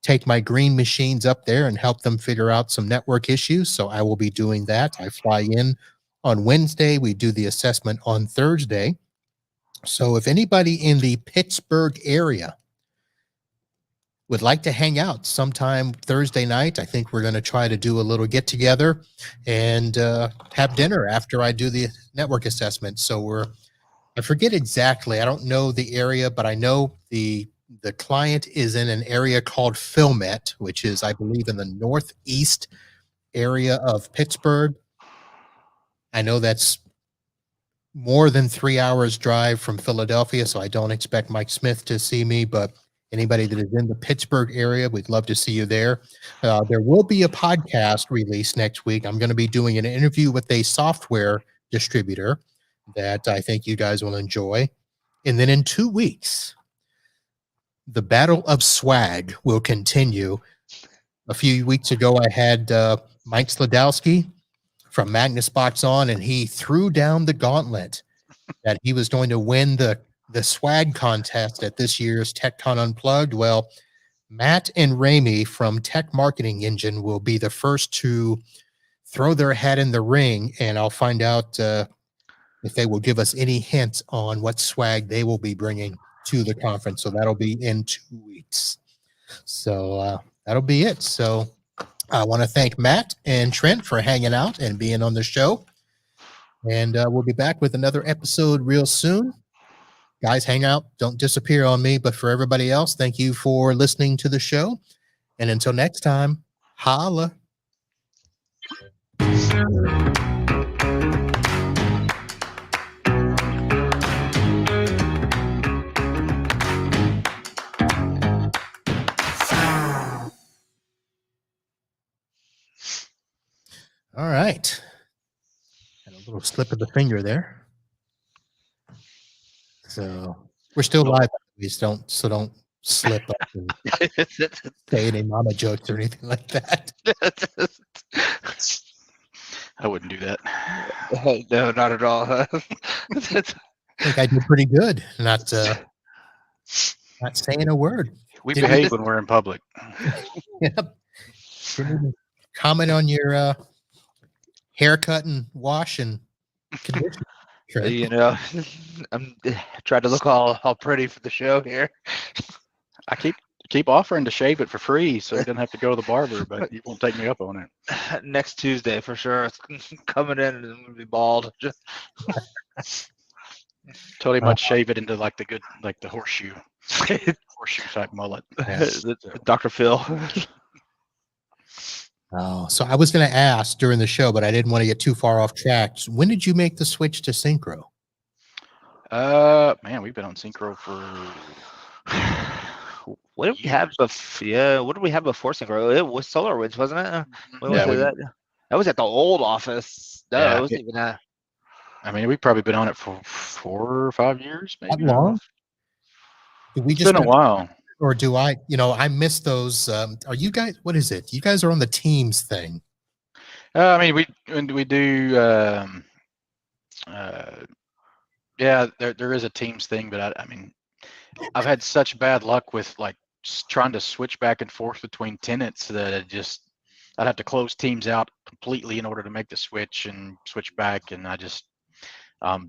take my green machines up there and help them figure out some network issues. So I will be doing that. I fly in on Wednesday. We do the assessment on Thursday. So if anybody in the Pittsburgh area would like to hang out sometime Thursday night, I think we're going to try to do a little get together and have dinner after I do the network assessment. So I forget exactly. I don't know the area, but I know the client is in an area called Philmet, which is, I believe, in the northeast area of Pittsburgh. I know that's more than 3 hours drive from Philadelphia, so I don't expect Mike Smith to see me, but anybody that is in the Pittsburgh area, we'd love to see you there. There will be a podcast release next week. I'm going to be doing an interview with a software distributor that I think you guys will enjoy. And then in 2 weeks, the Battle of Swag will continue. A few weeks ago, I had Mike Sladowski from Magnus Box on, and he threw down the gauntlet that he was going to win the swag contest at this year's TechCon Unplugged. Well, Matt and Ramey from Tech Marketing Engine will be the first to throw their hat in the ring, and I'll find out if they will give us any hints on what swag they will be bringing to the conference. So that'll be in 2 weeks. So that'll be it. So I want to thank Matt and Trent for hanging out and being on the show. And we'll be back with another episode real soon. Guys, hang out. Don't disappear on me. But for everybody else, thank you for listening to the show. And until next time, holla. All right. Had a little slip of the finger there. So we're still live. Please don't slip up and say any mama jokes or anything like that. I wouldn't do that. No, not at all. I think I did pretty good. Not saying a word. We Didn't behave even- when we're in public. Yep. Didn't even comment on your haircut and wash and condition. Trent. You know, I'm trying to look all pretty for the show here. I keep offering to shave it for free, so you don't have to go to the barber, but you won't take me up on it. Next Tuesday for sure. It's coming in and I'm gonna be bald. Totally much shave it into like the horseshoe type mullet. Yes. Dr. Phil. Oh, so I was going to ask during the show, but I didn't want to get too far off track. When did you make the switch to Synchro? Man, we've been on Synchro for. What did we have before? Yeah, what did we have before Synchro? It was SolarWinds, wasn't it? When Yeah, was we- that? That was at the old office. No, Yeah, it wasn't even that. I mean, we've probably been on it for 4 or 5 years, That maybe. I don't know. long? Do we It's just been a not, while. or do I, I miss those. Are you guys, what is it? You guys are on the Teams thing. I mean, we do. Uh, yeah, there is a Teams thing, but I mean, I've had such bad luck with like trying to switch back and forth between tenants that I'd have to close Teams out completely in order to make the switch and switch back, and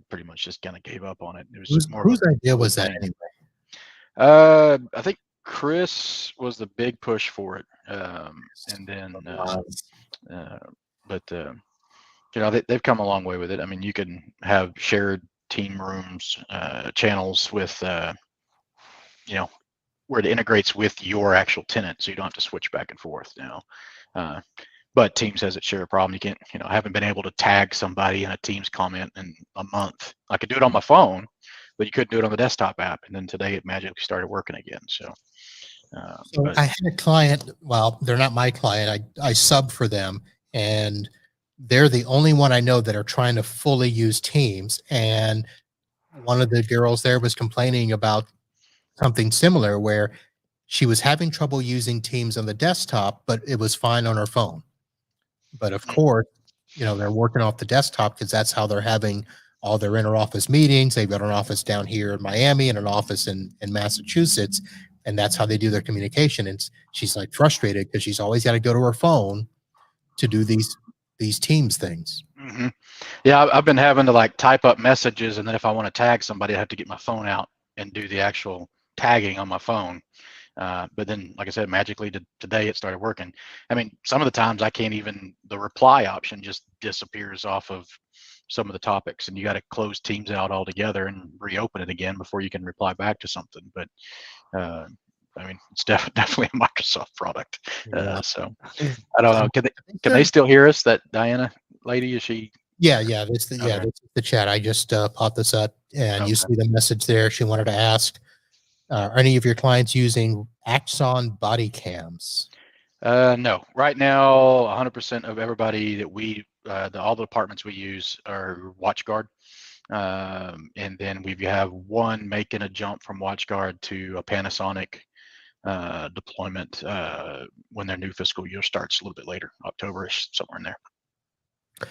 pretty much just kind of gave up on it. It was more of Whose idea a was that pain. anyway? I think Chris was the big push for it, and then but they've come a long way with it. I mean, you can have shared team rooms, channels with where it integrates with your actual tenant, so you don't have to switch back and forth now. But Teams has its share of problem. You can't, I haven't been able to tag somebody in a Teams comment in a month. I could do it on my phone, but you couldn't do it on the desktop app. And then today it magically started working again. So, So I had a client. Well, they're not my client. I sub for them, and they're the only one I know that are trying to fully use Teams. And one of the girls there was complaining about something similar where she was having trouble using Teams on the desktop, but it was fine on her phone. But of course, they're working off the desktop because that's how they're having all their inter-office meetings. They've got an office down here in Miami and an office in Massachusetts, and that's how they do their communication. And she's like frustrated because she's always got to go to her phone to do these Teams things. mm-hmm. Yeah, I've been having to like type up messages, and then if I want to tag somebody, I have to get my phone out and do the actual tagging on my phone. But then, like I said, magically today it started working. I mean, some of the times I can't even, the reply option just disappears off of some of the topics, and you got to close Teams out altogether and reopen it again before you can reply back to something. But I mean, it's definitely a Microsoft product. So I don't know. Can they still hear us? That Diana lady, is she? Yeah, that's the chat. I just popped this up, and you see the message there. She wanted to ask, are any of your clients using Axon body cams? No. Right now, 100% of everybody that all the departments we use are WatchGuard. And then we have one making a jump from WatchGuard to a Panasonic deployment when their new fiscal year starts a little bit later, October-ish, somewhere in there.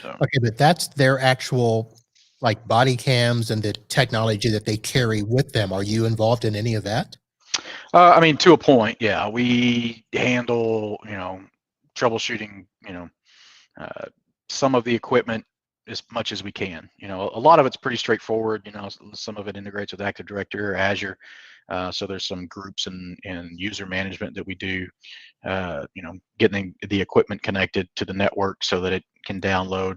So. Okay, but that's their actual like body cams and the technology that they carry with them. Are you involved in any of that? I mean, to a point, yeah. We handle, troubleshooting, some of the equipment as much as we can. A lot of it's pretty straightforward. Some of it integrates with Active Directory or Azure. So there's some groups and user management that we do, getting the equipment connected to the network so that it can download,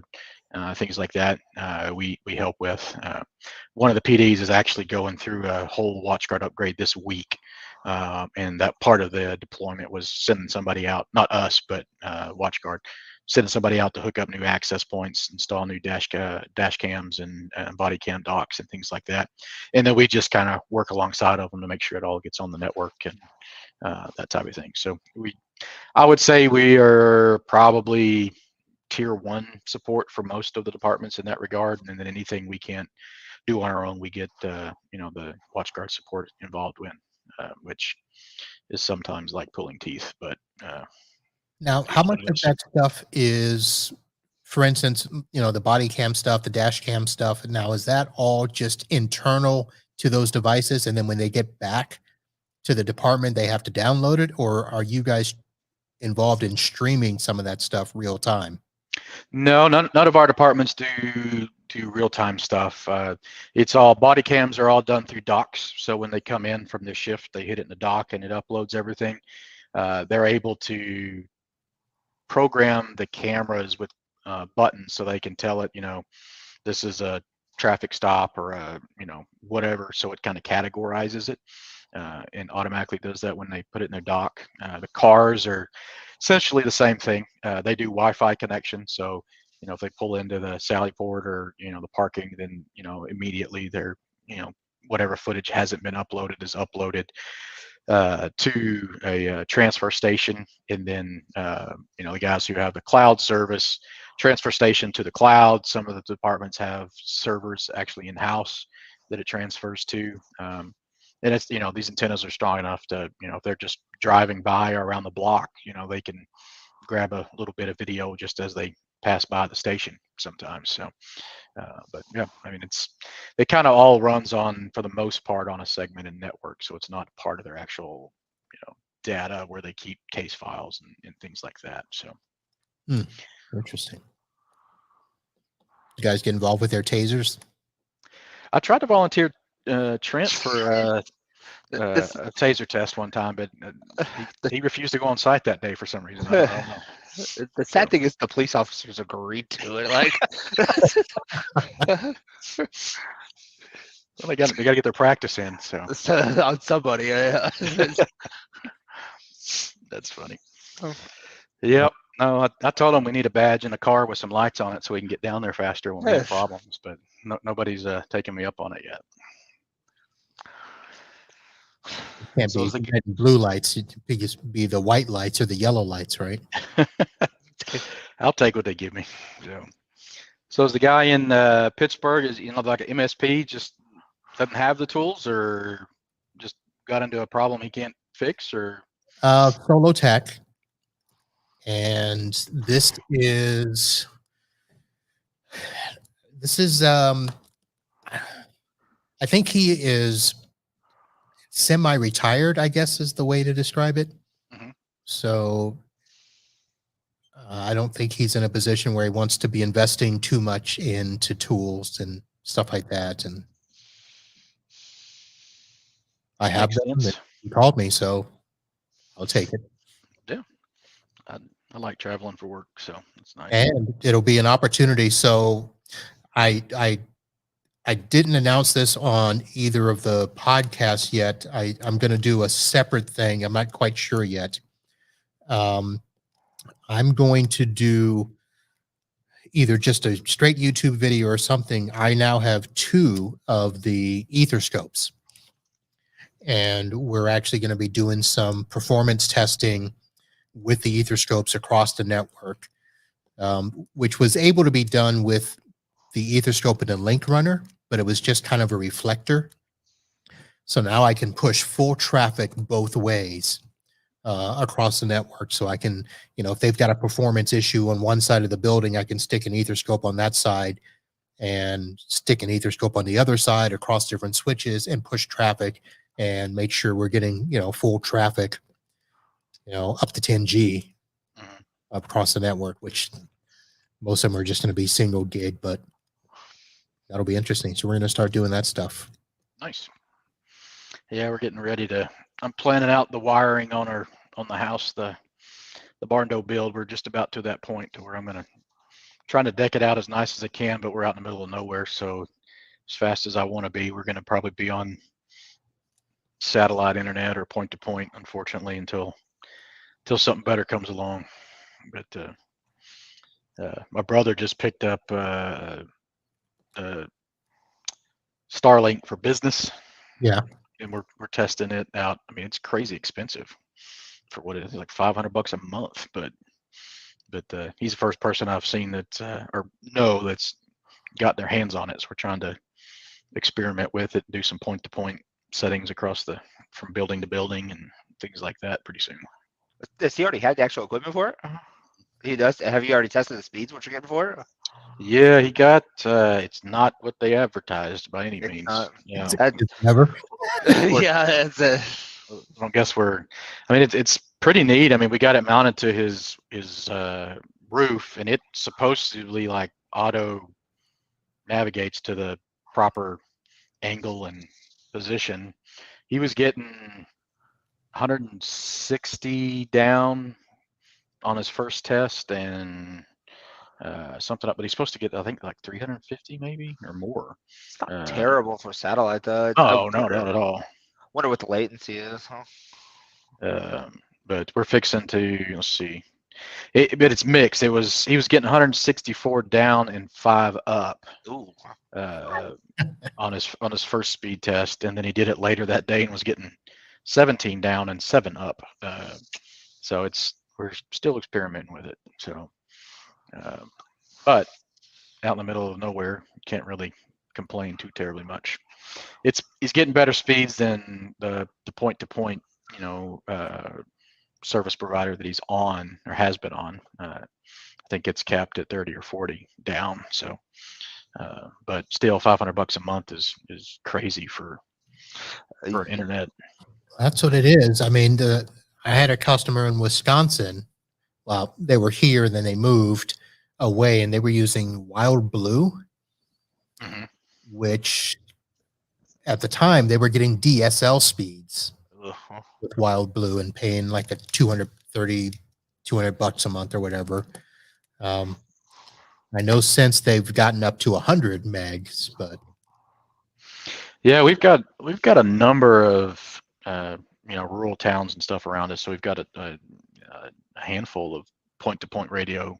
things like that. We help with. One of the PDs is actually going through a whole WatchGuard upgrade this week. And that part of the deployment was sending somebody out, not us, but WatchGuard, sending somebody out to hook up new access points, install new dash cams and body cam docks and things like that. And then we just kind of work alongside of them to make sure it all gets on the network and that type of thing. So I would say we are probably tier 1 support for most of the departments in that regard. And then anything we can't do on our own, we get the WatchGuard support involved in, which is sometimes like pulling teeth. But now, how much of that stuff is, for instance, the body cam stuff, the dash cam stuff? Now, is that all just internal to those devices, and then when they get back to the department, they have to download it, or are you guys involved in streaming some of that stuff real time? No, none of our departments do real-time stuff. It's all body cams are all done through docks. So when they come in from their shift, they hit it in the dock and it uploads everything. They're able to program the cameras with buttons so they can tell it, this is a traffic stop or a, whatever. So it kind of categorizes it and automatically does that when they put it in their dock. The cars are essentially the same thing. They do Wi-Fi connection. So, if they pull into the Sally Port or, the parking, then, immediately they're, whatever footage hasn't been uploaded is uploaded. to a transfer station, and then the guys who have the cloud service transfer station to the cloud. Some of the departments have servers actually in house that it transfers to, and it's these antennas are strong enough to if they're just driving by or around the block, they can grab a little bit of video just as they pass by the station sometimes. So but yeah, I mean, it kind of all runs on, for the most part, on a segmented network, so it's not part of their actual data where they keep case files and things like that. So Interesting. You guys get involved with their tasers? I tried to volunteer Trent for a taser test one time, but he refused to go on site that day for some reason. I don't know. The sad thing is the police officers agreed to it. Like, well, they got to get their practice in. So on somebody. that's funny. Oh. Yep. No, I told him we need a badge and a car with some lights on it so we can get down there faster when we have problems. But nobody's taking me up on it yet. Can't So be it's like- red and blue lights. It'd just be the white lights or the yellow lights, right? I'll take what they give me. So is the guy in Pittsburgh, is like an MSP, just doesn't have the tools, or just got into a problem he can't fix, or? Solo tech. And this is I think he is semi-retired, I guess is the way to describe it. Mhm. So I don't think he's in a position where he wants to be investing too much into tools and stuff like that. And I have Makes them. sense. He called me, so I'll take it. Yeah, I like traveling for work, so it's nice. And it'll be an opportunity. So I didn't announce this on either of the podcasts yet. I'm going to do a separate thing. I'm not quite sure yet. I'm going to do either just a straight YouTube video or something. I now have 2 of the Etherscopes, and we're actually going to be doing some performance testing with the Etherscopes across the network, which was able to be done with the Etherscope and the Link Runner, but it was just kind of a reflector. So now I can push full traffic both ways across the network. So I can, if they've got a performance issue on one side of the building, I can stick an Etherscope on that side and stick an Etherscope on the other side across different switches and push traffic and make sure we're getting, full traffic, up to 10G across the network, which most of them are just going to be single gig, but that'll be interesting. So we're going to start doing that stuff. Nice. Yeah, we're getting ready to. I'm planning out the wiring on the house, the barn door build. We're just about to that point to where I'm trying to deck it out as nice as I can, but we're out in the middle of nowhere. So as fast as I want to be, we're going to probably be on satellite internet or point to point, unfortunately, until something better comes along. But my brother just picked up Starlink for business. Yeah. And we're testing it out. I mean, it's crazy expensive for what it is, like $500 a month. But he's the first person I've seen that's got their hands on it. So we're trying to experiment with it, do some point-to-point settings across from building to building and things like that pretty soon. Does he already have the actual equipment for it? He does. Have you already tested the speeds, what you're getting for it? Yeah, he got. It's not what they advertised by any means. Yeah, Never. Yeah, it's I guess I mean, it's pretty neat. I mean, we got it mounted to his roof, and it supposedly like auto navigates to the proper angle and position. He was getting 160 down on his first test and something up, but he's supposed to get, I think, like 350 maybe or more. It's not terrible for satellite though. Oh, no, not at all. Wonder what the latency is, huh? But we're fixing to, let's see. But it's mixed. He was getting 164 down and 5 up. Ooh. On his first speed test, and then he did it later that day and was getting 17 down and 7 up. So we're still experimenting with it. So, but out in the middle of nowhere, can't really complain too terribly much. He's getting better speeds than the point-to-point, service provider that he's on or has been on. I think it's capped at 30 or 40 down. So, but still, $500 a month is crazy for internet. That's what it is. I mean, I had a customer in Wisconsin. Well, they were here, and then they moved away, and they were using Wild Blue, which at the time they were getting DSL speeds with Wild Blue and paying like the $200 a month or whatever. I know since they've gotten up to 100 megs, but yeah, we've got a number of rural towns and stuff around us, so we've got a handful of point-to-point radio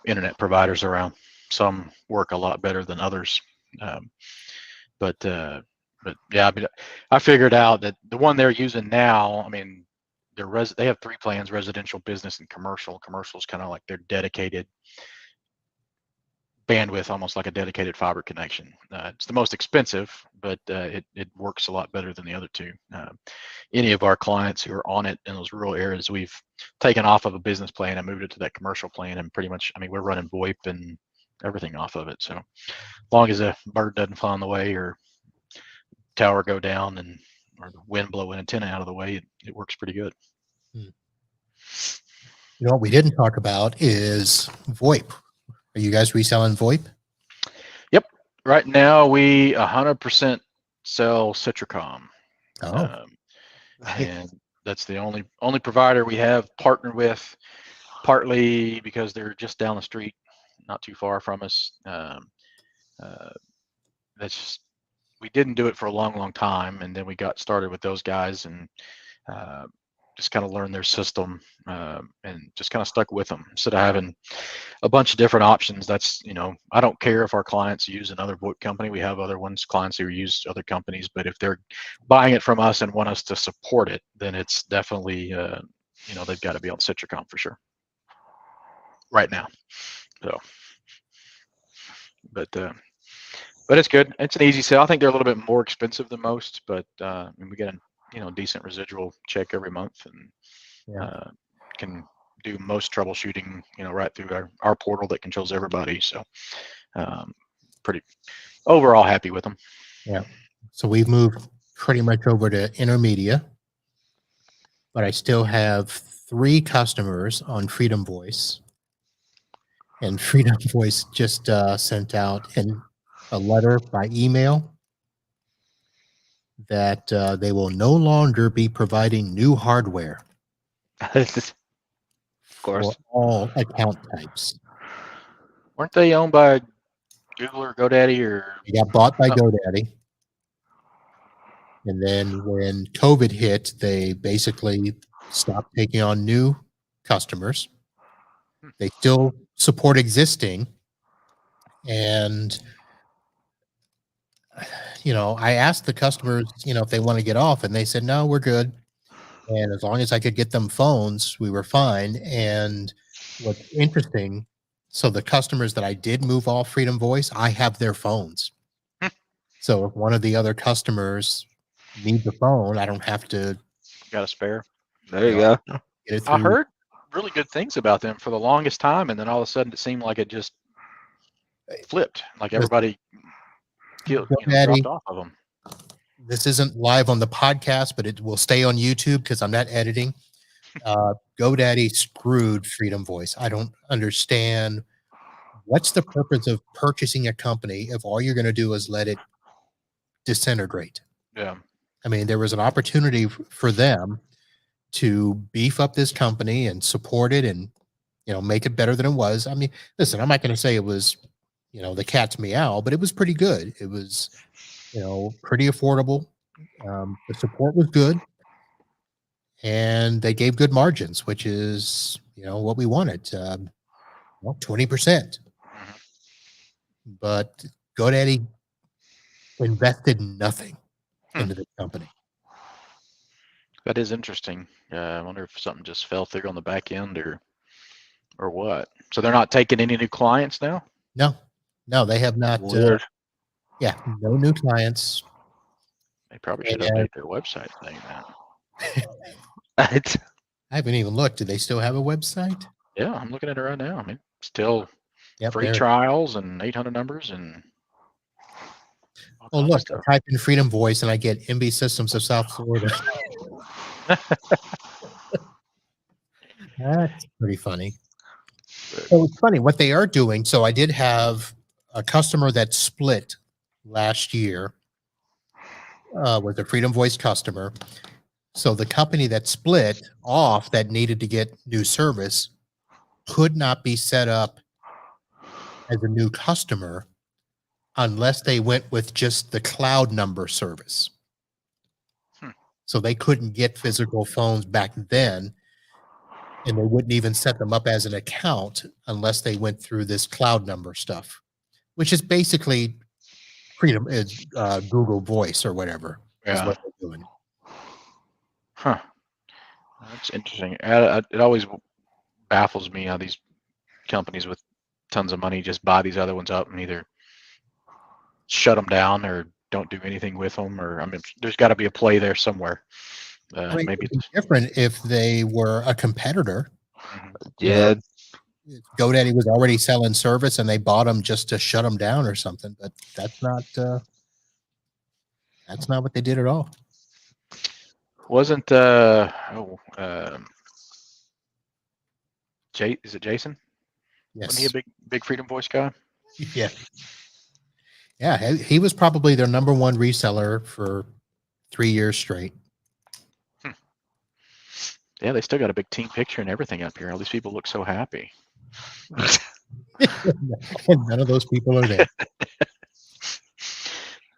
internet providers around. Some work a lot better than others, but yeah, I mean, I figured out that the one they're using now, I mean, they have 3 plans: residential, business, and commercial. Commercial is kind of like their dedicated bandwidth, almost like a dedicated fiber connection. It's the most expensive, but it works a lot better than the other 2. Any of our clients who are on it in those rural areas, we've taken off of a business plan and moved it to that commercial plan, and pretty much, I mean, we're running VoIP and everything off of it. So as long as a bird doesn't fly on the way or tower go down or the wind blow an antenna out of the way, it works pretty good. You know what we didn't talk about is VoIP. Are you guys reselling VoIP? Yep. Right now we 100% sell Citricom. Oh. And that's the only provider we have partnered with, partly because they're just down the street, not too far from us. We didn't do it for a long time, and then we got started with those guys and just kind of learned their system and just kind of stuck with them instead of having a bunch of different options. That's, I don't care if our clients use another VoIP company. We have other clients who use other companies, but if they're buying it from us and want us to support it, then it's definitely, they've got to be on Citricom for sure right now. So, but it's good. It's an easy sale. I think they're a little bit more expensive than most, but we get a decent residual check every month, and can do most troubleshooting right through our portal that controls everybody. So pretty overall happy with them. Yeah. So we've moved pretty much over to Intermedia, but I still have 3 customers on Freedom Voice, and Freedom Voice just sent out a letter by email that they will no longer be providing new hardware Of course. for all account types. Weren't they owned by Google or GoDaddy or? They got bought by GoDaddy. And then when COVID hit, they basically stopped taking on new customers. They still support existing. And, I asked the customers, if they want to get off, and they said, no, we're good. And as long as I could get them phones, we were fine. And what's interesting, so the customers that I did move off Freedom Voice, I have their phones. So if one of the other customers needs a phone, I don't have to. Got a spare. There you go. Get it I through. heard really good things about them for the longest time, and then all of a sudden it seemed like it just flipped. Like everybody dropped off of them. This isn't live on the podcast, but it will stay on YouTube because I'm not editing. GoDaddy screwed Freedom Voice. I don't understand. What's the purpose of purchasing a company if all you're going to do is let it disintegrate? Yeah. I mean, there was an opportunity for them to beef up this company and support it and, make it better than it was. I mean, listen, I'm not going to say it was, the cat's meow, but it was pretty good. It was, pretty affordable. The support was good, and they gave good margins, which is, what we wanted. 20%. But GoDaddy invested nothing into the company. That is interesting. I wonder if something just fell through on the back end or what. So they're not taking any new clients now? No, they have not. Weird. Yeah, no new clients. They probably should And update their website thing now. I haven't even looked. Do they still have a website? Yeah, I'm looking at it right now. I mean, still Yep, free there. trials and 800 numbers and all Oh, kinds of look, stuff. I type in Freedom Voice and I get MB Systems of South Florida. That's pretty funny. So it's funny what they are doing. So I did have a customer that split last year, was a Freedom Voice customer. So the company that split off that needed to get new service could not be set up as a new customer unless they went with just the cloud number service. So they couldn't get physical phones back then, and they wouldn't even set them up as an account unless they went through this cloud number stuff, which is basically Freedom Google Voice or whatever is Yeah. what they're doing. Huh. That's interesting. It always baffles me how these companies with tons of money just buy these other ones up and either shut them down or don't do anything with them. Or I mean, there's got to be a play there somewhere. I mean, Maybe it'd be different if they were a competitor. Yeah. GoDaddy was already selling service and they bought them just to shut them down or something, but that's not what they did at all. wasn't is it Jason? Wasn't he Yes. a big Freedom Voice guy? Yeah. Yeah. He was probably their number one reseller for 3 years straight. Yeah, they still got a big team picture and everything up here. All these people look so happy. And none of those people are there.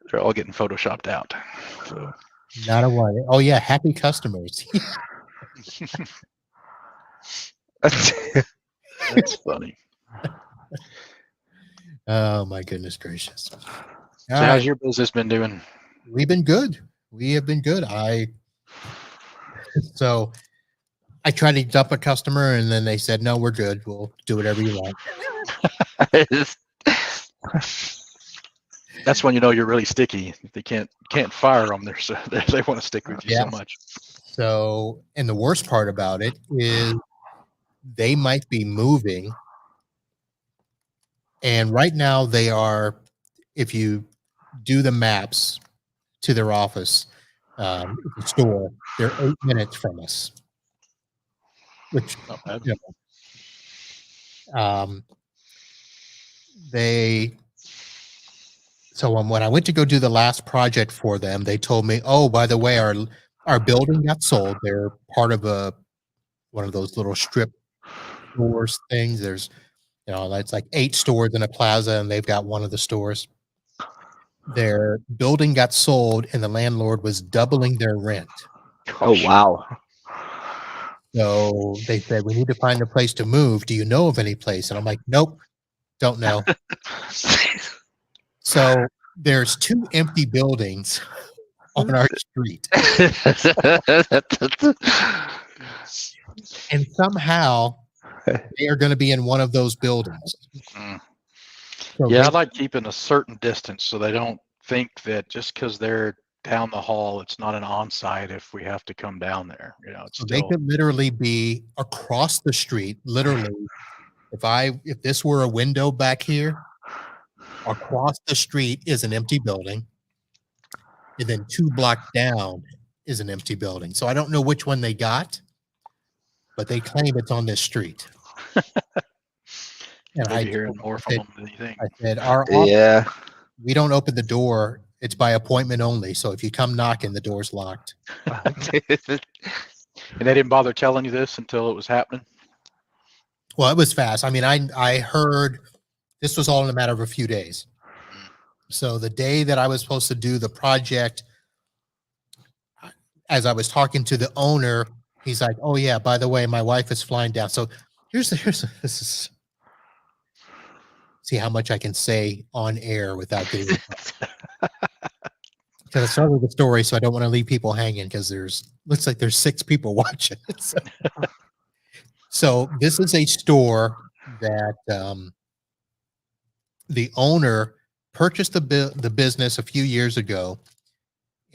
They're all getting photoshopped out. So. Not a one. Oh yeah, happy customers. That's funny. Oh my goodness gracious. So how's your business been doing? We've been good. We have been good. So I tried to dump a customer and then they said, no, we're good. We'll do whatever you want. That's when you know you're really sticky. If they can't fire them, they want to stick with you so much. So, and the worst part about it is they might be moving. And right now they are, if you do the maps to their office, the store, they're 8 minutes from us. Which, not bad. You know, so when I went to go do the last project for them, they told me, oh, by the way, our building got sold. They're part of one of those little strip stores things. There's, it's like 8 stores in a plaza and they've got one of the stores. Their building got sold and the landlord was doubling their rent. Oh, wow. So they said, we need to find a place to move. Do you know of any place? And I'm like, nope, don't know. So there's 2 empty buildings on our street. And somehow they are going to be in one of those buildings. So Yeah, I like keeping a certain distance so they don't think that just because they're down the hall, it's not an on-site if we have to come down there. It's they could literally be across the street. Literally, if this were a window back here, across the street is an empty building, and then 2 blocks down is an empty building. So I don't know which one they got, but they claim it's on this street. And I hearing more from them than you think. I said, our office, Yeah. we don't open the door. It's by appointment only. So if you come knocking, the door's locked. And they didn't bother telling you this until it was happening? Well, it was fast. I mean, I heard this was all in a matter of a few days. So the day that I was supposed to do the project, as I was talking to the owner, he's like, oh yeah, by the way, my wife is flying down. So this is, see how much I can say on air without getting because I started with the story, so I don't want to leave people hanging because looks like there's 6 people watching. So this is a store that the owner purchased the business a few years ago,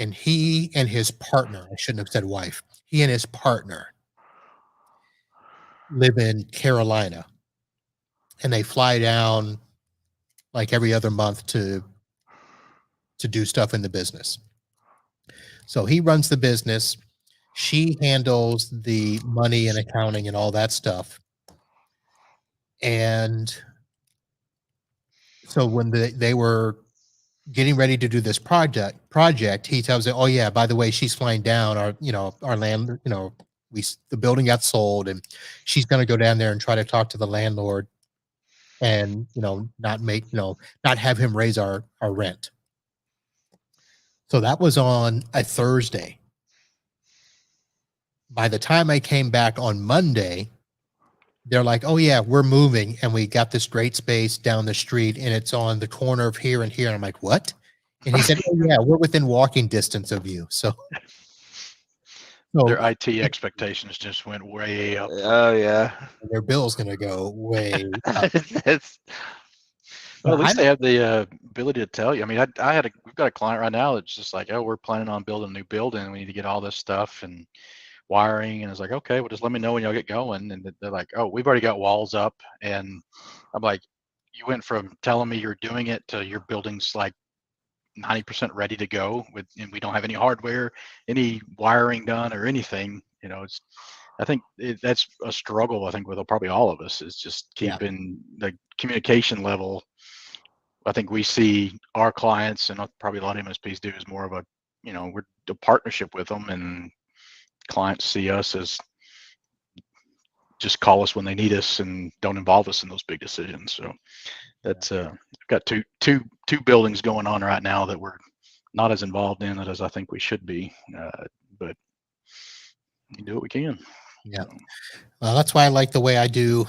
and he and his partner, I shouldn't have said wife, he and his partner live in Carolina, and they fly down like every other month to do stuff in the business. So he runs the business. She handles the money and accounting and all that stuff. And so when they were getting ready to do this project, he tells her, "Oh yeah, by the way, she's flying down. Our land, the building got sold, and she's going to go down there and try to talk to the landlord, and not have him raise our rent." So that was on a Thursday. By the time I came back on Monday, they're like, "Oh yeah, we're moving, and we got this great space down the street, and it's on the corner of here and here." And I'm like, "What?" And he said, "Oh yeah, we're within walking distance of you." So Their IT expectations just went way up. Oh yeah. their bill's going to go way up. Well, at least they have the ability to tell you. I mean, we've got a client right now that's just like, "Oh, we're planning on building a new building. We need to get all this stuff and wiring." And it's like, "Okay, well, just let me know when y'all get going." And they're like, "Oh, we've already got walls up." And I'm like, "You went from telling me you're doing it to your building's like 90% ready to go and we don't have any hardware, any wiring done or anything." I think that's a struggle. I think with probably all of us is just keeping the communication level. I think we see our clients, and probably a lot of MSPs do, is more of a, we're a partnership with them, and clients see us as just call us when they need us and don't involve us in those big decisions. So that's we've got two buildings going on right now that we're not as involved in it as I think we should be, but we do what we can. Yeah. Well, that's why I like the way I do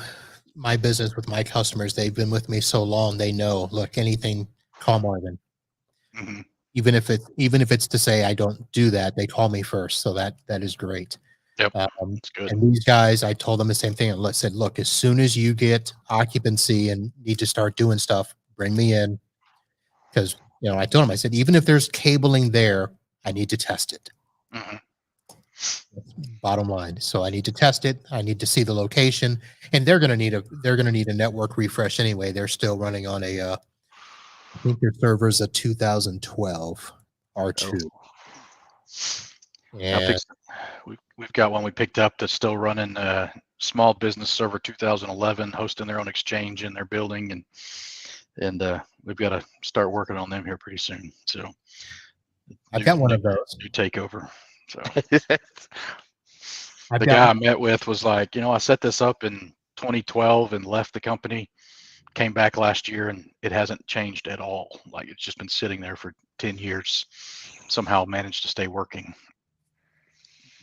my business with my customers. They've been with me so long, they know, look, anything, call Marvin. Mm-hmm. Even if it's to say I don't do that, they call me first. So that is great. Yep. That's good. And these guys, I told them the same thing. I said, look, as soon as you get occupancy and need to start doing stuff, bring me in. Because, I told them, I said, even if there's cabling there, I need to test it. Mm-hmm. Bottom line. So I need to test it. I need to see the location, and they're going to need a network refresh anyway. They're still running on I think their server's a 2012 R2. And we've got one we picked up that's still running small business server 2011, hosting their own exchange in their building, and we've got to start working on them here pretty soon. So I've got one of those. New takeover. So the guy I met with was like, I set this up in 2012 and left the company, came back last year, and it hasn't changed at all. Like, it's just been sitting there for 10 years, somehow managed to stay working.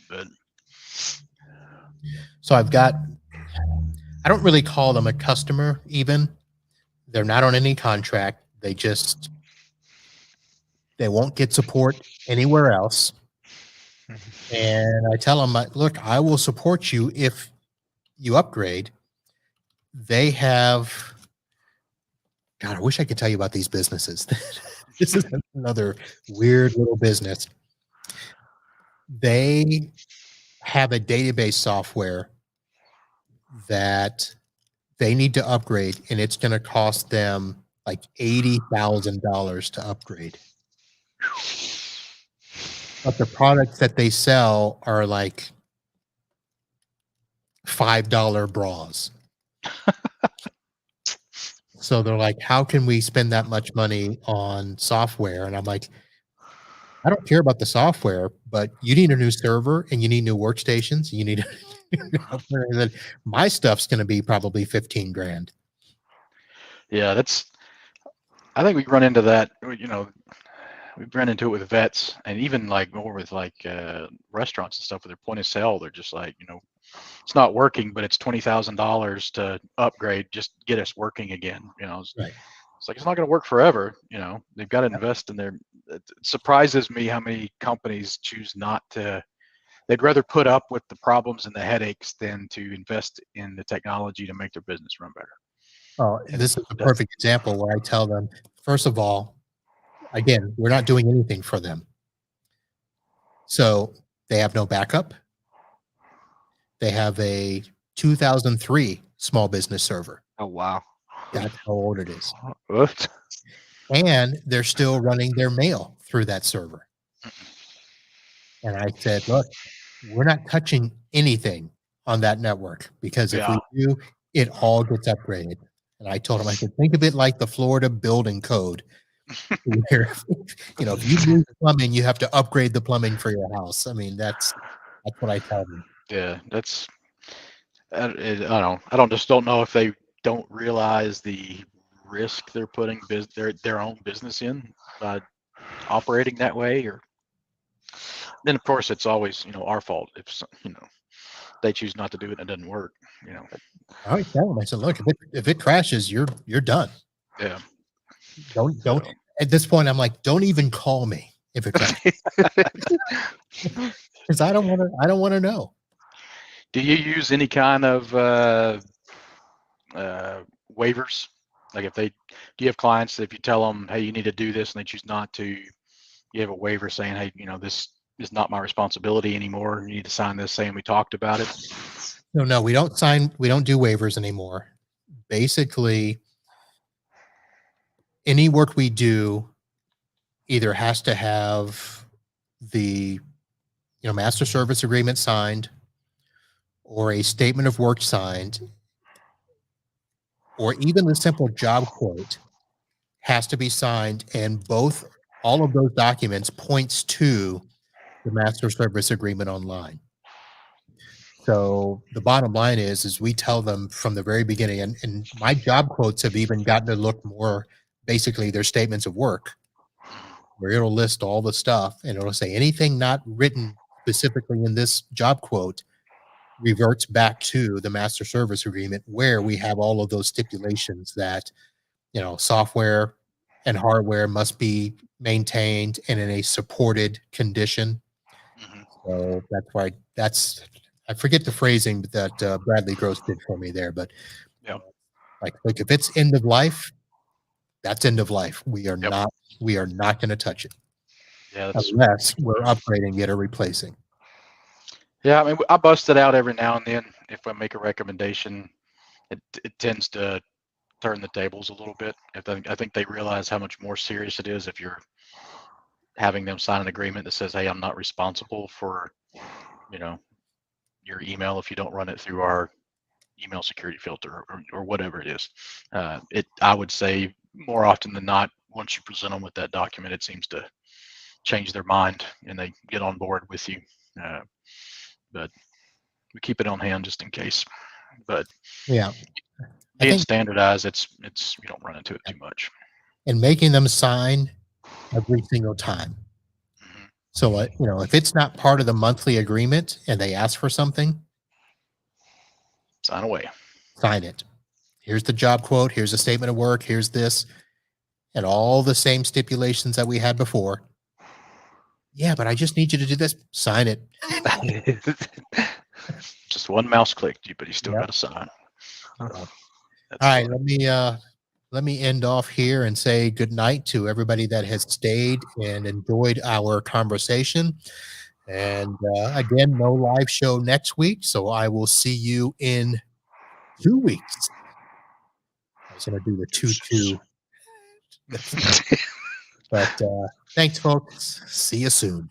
But so I don't really call them a customer even. They're not on any contract. They won't get support anywhere else. And I tell them, look, I will support you if you upgrade. They have, God, I wish I could tell you about these businesses. This is another weird little business. They have a database software that they need to upgrade, and it's going to cost them like $80,000 to upgrade. But the products that they sell are like $5 bras. So they're like, how can we spend that much money on software? And I'm like, I don't care about the software, but you need a new server and you need new workstations. You need my stuff's going to be probably 15 grand. Yeah, I think we run into that, we've run into it with vets, and even like more with like restaurants and stuff with their point of sale. They're just like, it's not working, but it's $20,000 to upgrade, just get us working again. Right. It's like, it's not going to work forever. They've got to invest in it surprises me how many companies choose not to. They'd rather put up with the problems and the headaches than to invest in the technology to make their business run better. Oh, And this is a that's- perfect example where I tell them, first of all, again, we're not doing anything for them. So they have no backup. They have a 2003 small business server. Oh wow. That's how old it is. What? And they're still running their mail through that server. And I said, look, we're not touching anything on that network because if we do, it all gets upgraded. And I told him, I said, think of it like the Florida building code. Where, if you lose plumbing, you have to upgrade the plumbing for your house. I mean, that's what I tell them. Yeah, that's. I don't know if they don't realize the risk they're putting their own business in by operating that way, or then of course it's always our fault if they choose not to do it and it doesn't work. I always tell them, I said, look, if it crashes, you're done. Yeah. Don't at this point. I'm like, don't even call me if it crashes because I don't want to know. Do you use any kind of waivers? Like do you have clients that if you tell them, hey, you need to do this and they choose not to, you have a waiver saying, hey, this is not my responsibility anymore. You need to sign this saying we talked about it. No, we don't do waivers anymore. Basically, any work we do either has to have the master service agreement signed or a statement of work signed, or even the simple job quote has to be signed, and all of those documents points to the master service agreement online. So the bottom line is we tell them from the very beginning, and my job quotes have even gotten to look more basically their statements of work, where it'll list all the stuff and it'll say anything not written specifically in this job quote reverts back to the master service agreement, where we have all of those stipulations that software and hardware must be maintained and in a supported condition. So that's why I forget the phrasing that Bradley Gross did for me there, but like if it's end of life, that's end of life. We are not going to touch it. Yeah, unless we're upgrading it or replacing. Yeah, I mean, I bust it out every now and then. If I make a recommendation, it tends to turn the tables a little bit. I think they realize how much more serious it is if you're having them sign an agreement that says, "Hey, I'm not responsible for, your email if you don't run it through our email security filter or whatever it is." I would say more often than not, once you present them with that document, it seems to change their mind and they get on board with you. But we keep it on hand just in case. But yeah, being standardized, it's you don't run into it too much. And making them sign every single time. Mm-hmm. So if it's not part of the monthly agreement and they ask for something, sign away. Sign it. Here's the job quote. Here's a statement of work. Here's this, and all the same stipulations that we had before. Yeah, but I just need you to do this. Sign it. Just one mouse click, but you still got to sign. All right, let me end off here and say good night to everybody that has stayed and enjoyed our conversation. And again, no live show next week, so I will see you in 2 weeks. I was going to do the 2-2. But thanks, folks. See you soon.